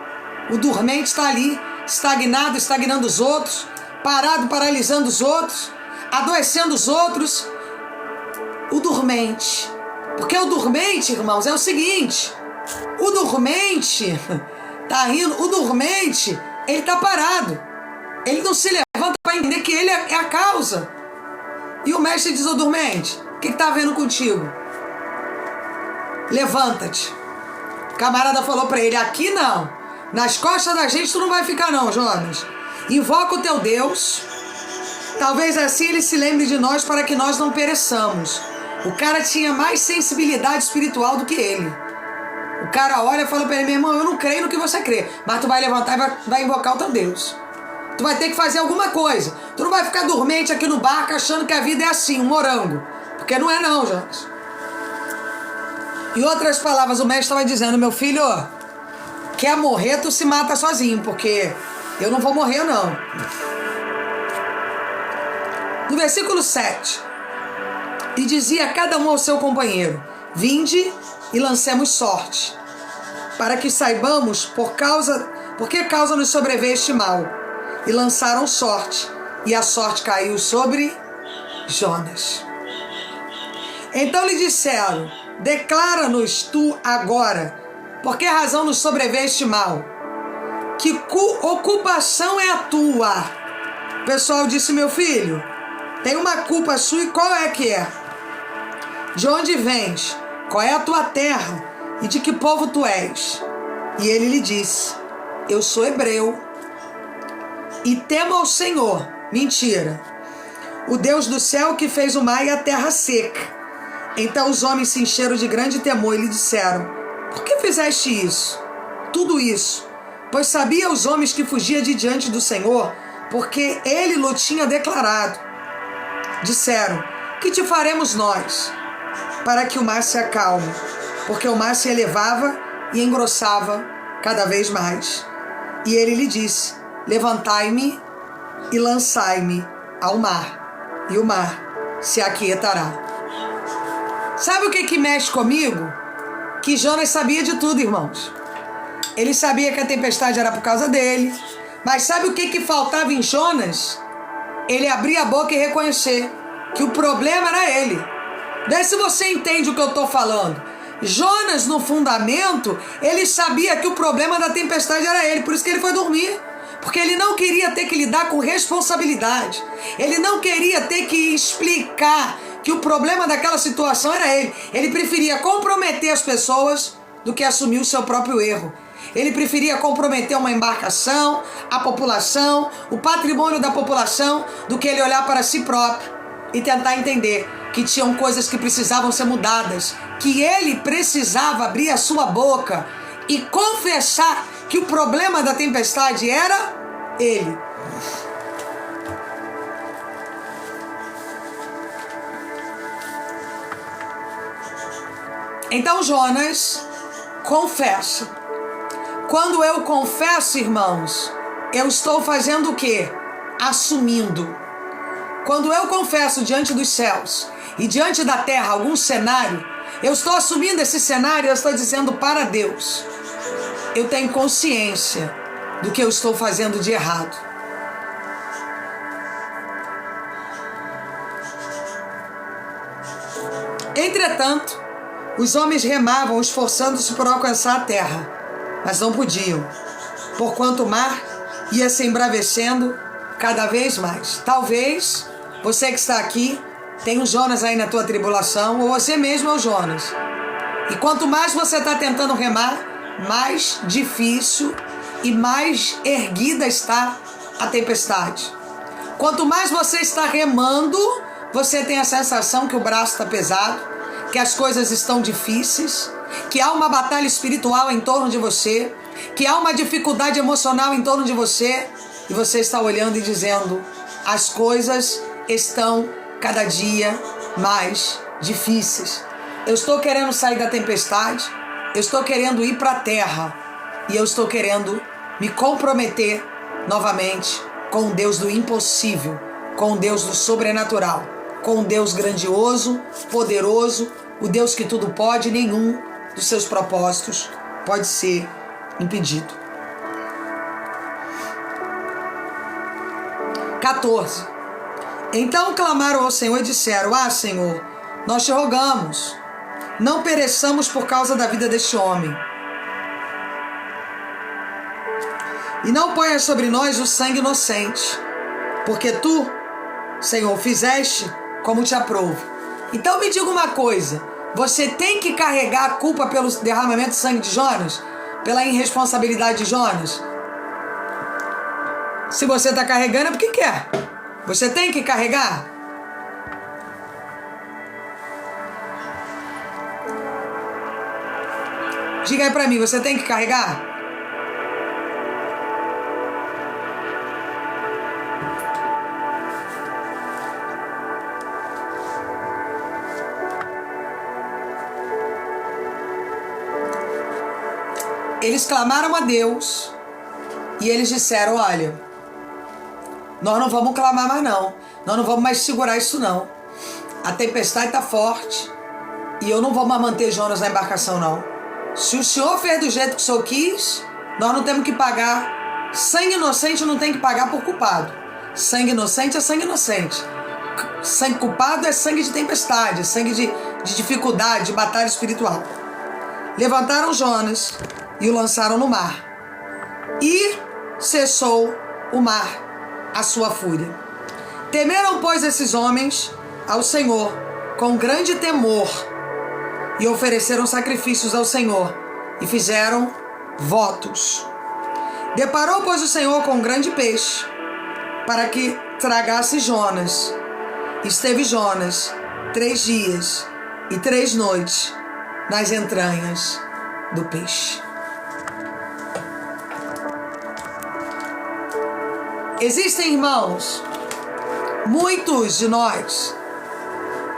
O dormente está ali, estagnado, estagnando os outros, parado, paralisando os outros, adoecendo os outros. O dormente. Porque o dormente, irmãos, é o seguinte. O dormente, tá rindo? O dormente, ele tá parado. Ele não se levanta para entender que ele é a causa. E o mestre diz ao dormente, o que tá vendo contigo? Levanta-te. O camarada falou para ele, aqui não. Nas costas da gente tu não vai ficar não, Jonas. Invoca o teu Deus. Talvez assim ele se lembre de nós para que nós não pereçamos. O cara tinha mais sensibilidade espiritual do que ele. O cara olha e fala para ele, meu irmão, eu não creio no que você crê, mas tu vai levantar e vai invocar o teu Deus. Tu vai ter que fazer alguma coisa. Tu não vai ficar dormente aqui no barco achando que a vida é assim, um morango. Porque não é não, Jonas. Em outras palavras, o mestre estava dizendo, meu filho, quer morrer, tu se mata sozinho, porque eu não vou morrer não. No versículo 7, e dizia a cada um ao seu companheiro, vinde e lancemos sorte. para que saibamos por que causa nos sobreveio este mal. E lançaram sorte, e a sorte caiu sobre Jonas. Então lhe disseram: declara-nos tu agora, por que razão nos sobreveio este mal? Que ocupação é a tua? O pessoal disse: meu filho, tem uma culpa sua, e qual é que é? De onde vens? Qual é a tua terra? E de que povo tu és? E ele lhe disse: eu sou hebreu, e temo ao Senhor. Mentira. O Deus do céu que fez o mar e a terra seca. Então os homens se encheram de grande temor e lhe disseram: por que fizeste isso? Tudo isso? Pois sabia os homens que fugia de diante do Senhor, porque ele lhe tinha declarado. Disseram: que te faremos nós, para que o mar se acalme? Porque o mar se elevava e engrossava cada vez mais. E ele lhe disse: levantai-me e lançai-me ao mar, e o mar se aquietará. Sabe o que mexe comigo? Que Jonas sabia de tudo, irmãos. Ele sabia que a tempestade era por causa dele. Mas sabe o que faltava em Jonas? Ele abrir a boca e reconhecer que o problema era ele. Daí se você entende o que eu estou falando. Jonas, no fundamento, ele sabia que o problema da tempestade era ele. Por isso que ele foi dormir. Porque ele não queria ter que lidar com responsabilidade. Ele não queria ter que explicar que o problema daquela situação era ele. Ele preferia comprometer as pessoas do que assumir o seu próprio erro. Ele preferia comprometer uma embarcação, a população, o patrimônio da população, do que ele olhar para si próprio e tentar entender que tinham coisas que precisavam ser mudadas, que ele precisava abrir a sua boca e confessar que o problema da tempestade era ele. Então Jonas confessa. Quando eu confesso, irmãos, eu estou fazendo o quê? Assumindo. Quando eu confesso diante dos céus e diante da terra algum cenário, eu estou assumindo esse cenário, eu estou dizendo para Deus: eu tenho consciência do que eu estou fazendo de errado. Entretanto, os homens remavam, esforçando-se por alcançar a terra, mas não podiam, porquanto o mar ia se embravecendo cada vez mais. Talvez você que está aqui tenha um Jonas aí na tua tribulação, ou você mesmo é o Jonas. E quanto mais você está tentando remar, mais difícil e mais erguida está a tempestade. Quanto mais você está remando, você tem a sensação que o braço está pesado, que as coisas estão difíceis, que há uma batalha espiritual em torno de você, que há uma dificuldade emocional em torno de você, e você está olhando e dizendo: as coisas estão cada dia mais difíceis. Eu estou querendo sair da tempestade, eu estou querendo ir para a terra, e eu estou querendo me comprometer novamente com o Deus do impossível, com o Deus do sobrenatural, com o Deus grandioso, poderoso, o Deus que tudo pode, nenhum dos seus propósitos pode ser impedido. 14. Então clamaram ao Senhor e disseram: ah, Senhor, nós te rogamos, não pereçamos por causa da vida deste homem. E não ponhas sobre nós o sangue inocente, porque tu, Senhor, fizeste como te aprouve. Então me diga uma coisa: você tem que carregar a culpa pelo derramamento de sangue de Jonas? Pela irresponsabilidade de Jonas? Se você está carregando é porque quer. Você tem que carregar? Diga aí pra mim, você tem que carregar? Eles clamaram a Deus e eles disseram: olha, nós não vamos clamar mais não, nós não vamos mais segurar isso não, a tempestade está forte e eu não vou mais manter Jonas na embarcação não, Se o senhor fez do jeito que o senhor quis, nós não temos que pagar. Sangue inocente não tem que pagar por culpado. Sangue inocente é sangue inocente. Sangue culpado é sangue de tempestade, sangue de dificuldade, de batalha espiritual. Levantaram Jonas e o lançaram no mar. E cessou o mar a sua fúria. Temeram, pois, esses homens ao Senhor com grande temor e ofereceram sacrifícios ao Senhor e fizeram votos. Deparou, pois, o Senhor com um grande peixe para que tragasse Jonas. Esteve Jonas 3 dias e 3 noites nas entranhas do peixe. Existem, irmãos, muitos de nós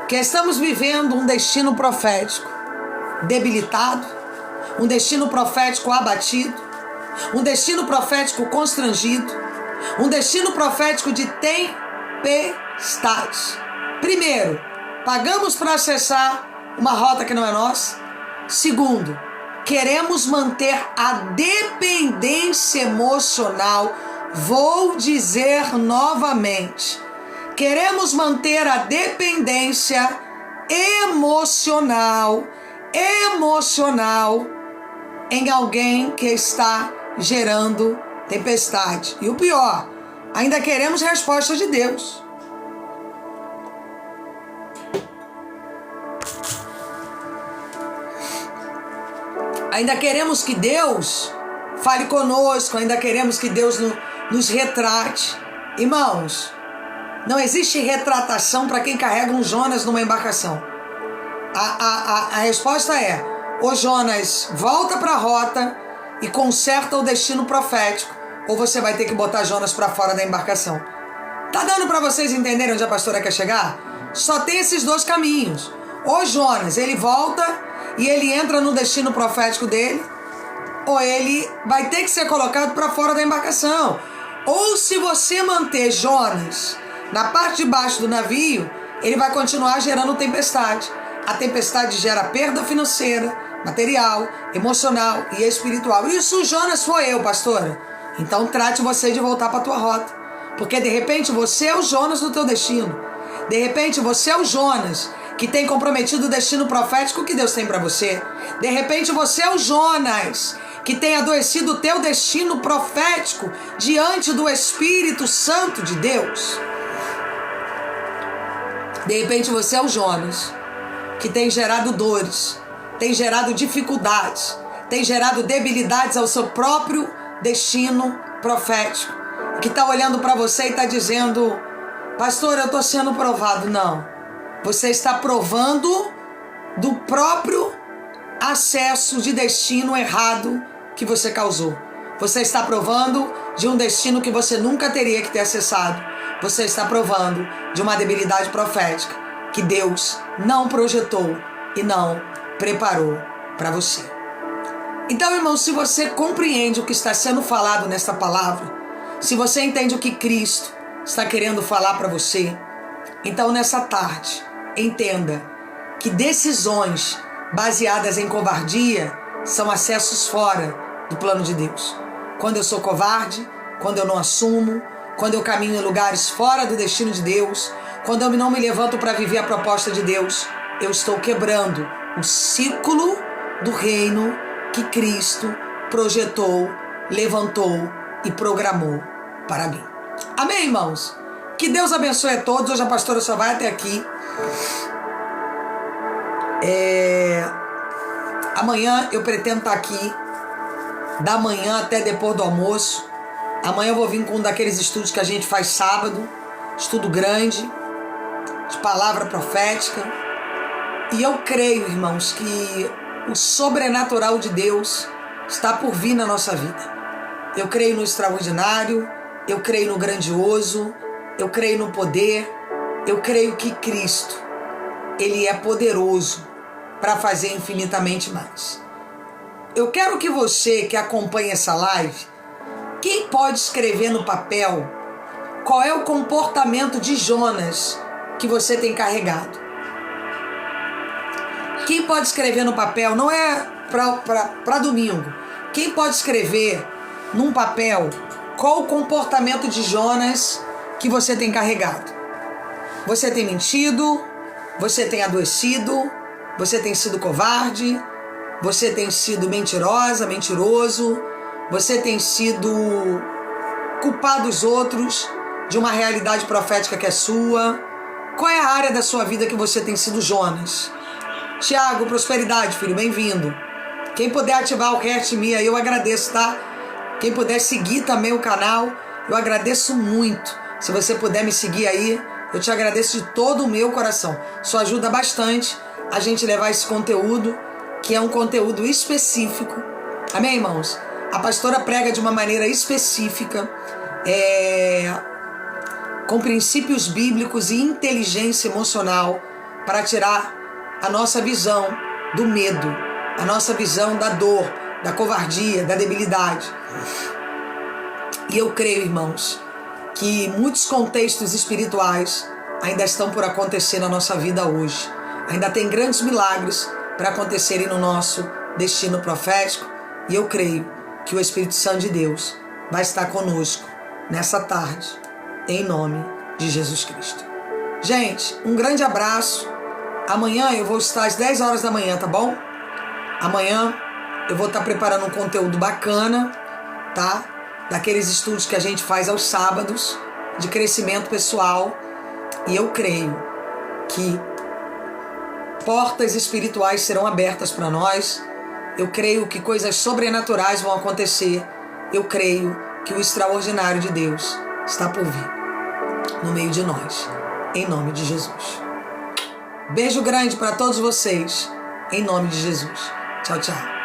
que estamos vivendo um destino profético debilitado, um destino profético abatido, um destino profético constrangido, um destino profético de tempestade. Primeiro, pagamos para acessar uma rota que não é nossa. Segundo, queremos manter a dependência emocional. Vou dizer novamente, queremos manter a dependência emocional em alguém que está gerando tempestade. E o pior, ainda queremos resposta de Deus. Ainda queremos que Deus fale conosco, ainda queremos que Deus nos retrate. Irmãos, não existe retratação para quem carrega um Jonas numa embarcação. A resposta é: ou Jonas volta para a rota e conserta o destino profético, ou você vai ter que botar Jonas para fora da embarcação. Tá dando para vocês entenderem onde a pastora quer chegar? Só tem esses 2 caminhos. Ou Jonas, ele volta e ele entra no destino profético dele, ou ele vai ter que ser colocado para fora da embarcação. Ou se você manter Jonas na parte de baixo do navio, ele vai continuar gerando tempestade. A tempestade gera perda financeira, material, emocional e espiritual. E se o Jonas for eu, pastora, então trate você de voltar para a tua rota. Porque de repente você é o Jonas do teu destino. De repente você é o Jonas que tem comprometido o destino profético que Deus tem para você. De repente você é o Jonas que tem adoecido o teu destino profético diante do Espírito Santo de Deus. De repente você é o Jonas que tem gerado dores, tem gerado dificuldades, tem gerado debilidades ao seu próprio destino profético, que está olhando para você e está dizendo: pastor, eu estou sendo provado. Não, você está provando do próprio acesso de destino errado que você causou. Você está provando de um destino que você nunca teria que ter acessado. Você está provando de uma debilidade profética que Deus não projetou e não preparou para você. Então, irmão, se você compreende o que está sendo falado nesta palavra, se você entende o que Cristo está querendo falar para você, então nessa tarde, entenda que decisões baseadas em covardia são acessos fora do plano de Deus. Quando eu sou covarde, quando eu não assumo, quando eu caminho em lugares fora do destino de Deus, quando eu não me levanto para viver a proposta de Deus, eu estou quebrando o ciclo do reino que Cristo projetou, levantou e programou para mim. Amém, irmãos? Que Deus abençoe a todos. Hoje a pastora só vai até aqui. Amanhã eu pretendo estar aqui da manhã até depois do almoço. Amanhã eu vou vir com um daqueles estudos que a gente faz sábado, estudo grande, de palavra profética. E eu creio, irmãos, que o sobrenatural de Deus está por vir na nossa vida. Eu creio no extraordinário, eu creio no grandioso, eu creio no poder, eu creio que Cristo, Ele é poderoso para fazer infinitamente mais. Eu quero que você que acompanha essa live, quem pode escrever no papel qual é o comportamento de Jonas que você tem carregado? Quem pode escrever no papel não é para domingo. Quem pode escrever num papel qual o comportamento de Jonas que você tem carregado? Você tem mentido? Você tem adoecido? Você tem sido covarde? Você tem sido mentirosa, mentiroso? Você tem sido culpado dos outros de uma realidade profética que é sua? Qual é a área da sua vida que você tem sido Jonas? Tiago, prosperidade, filho, bem-vindo. Quem puder ativar o Heart Me aí, eu agradeço, tá? Quem puder seguir também o canal, eu agradeço muito. Se você puder me seguir aí, eu te agradeço de todo o meu coração. Isso ajuda bastante a gente levar esse conteúdo, que é um conteúdo específico. Amém, irmãos? A pastora prega de uma maneira específica, com princípios bíblicos e inteligência emocional, para tirar a nossa visão do medo, a nossa visão da dor, da covardia, da debilidade. E eu creio, irmãos, que muitos contextos espirituais ainda estão por acontecer na nossa vida hoje. Ainda tem grandes milagres para acontecerem no nosso destino profético. E eu creio que o Espírito Santo de Deus vai estar conosco nessa tarde, em nome de Jesus Cristo. Gente, um grande abraço. Amanhã eu vou estar às 10 horas da manhã, tá bom? Amanhã eu vou estar preparando um conteúdo bacana, tá? Daqueles estudos que a gente faz aos sábados, de crescimento pessoal. E eu creio que portas espirituais serão abertas para nós. Eu creio que coisas sobrenaturais vão acontecer. Eu creio que o extraordinário de Deus está por vir no meio de nós, em nome de Jesus. Beijo grande para todos vocês, em nome de Jesus. Tchau, tchau.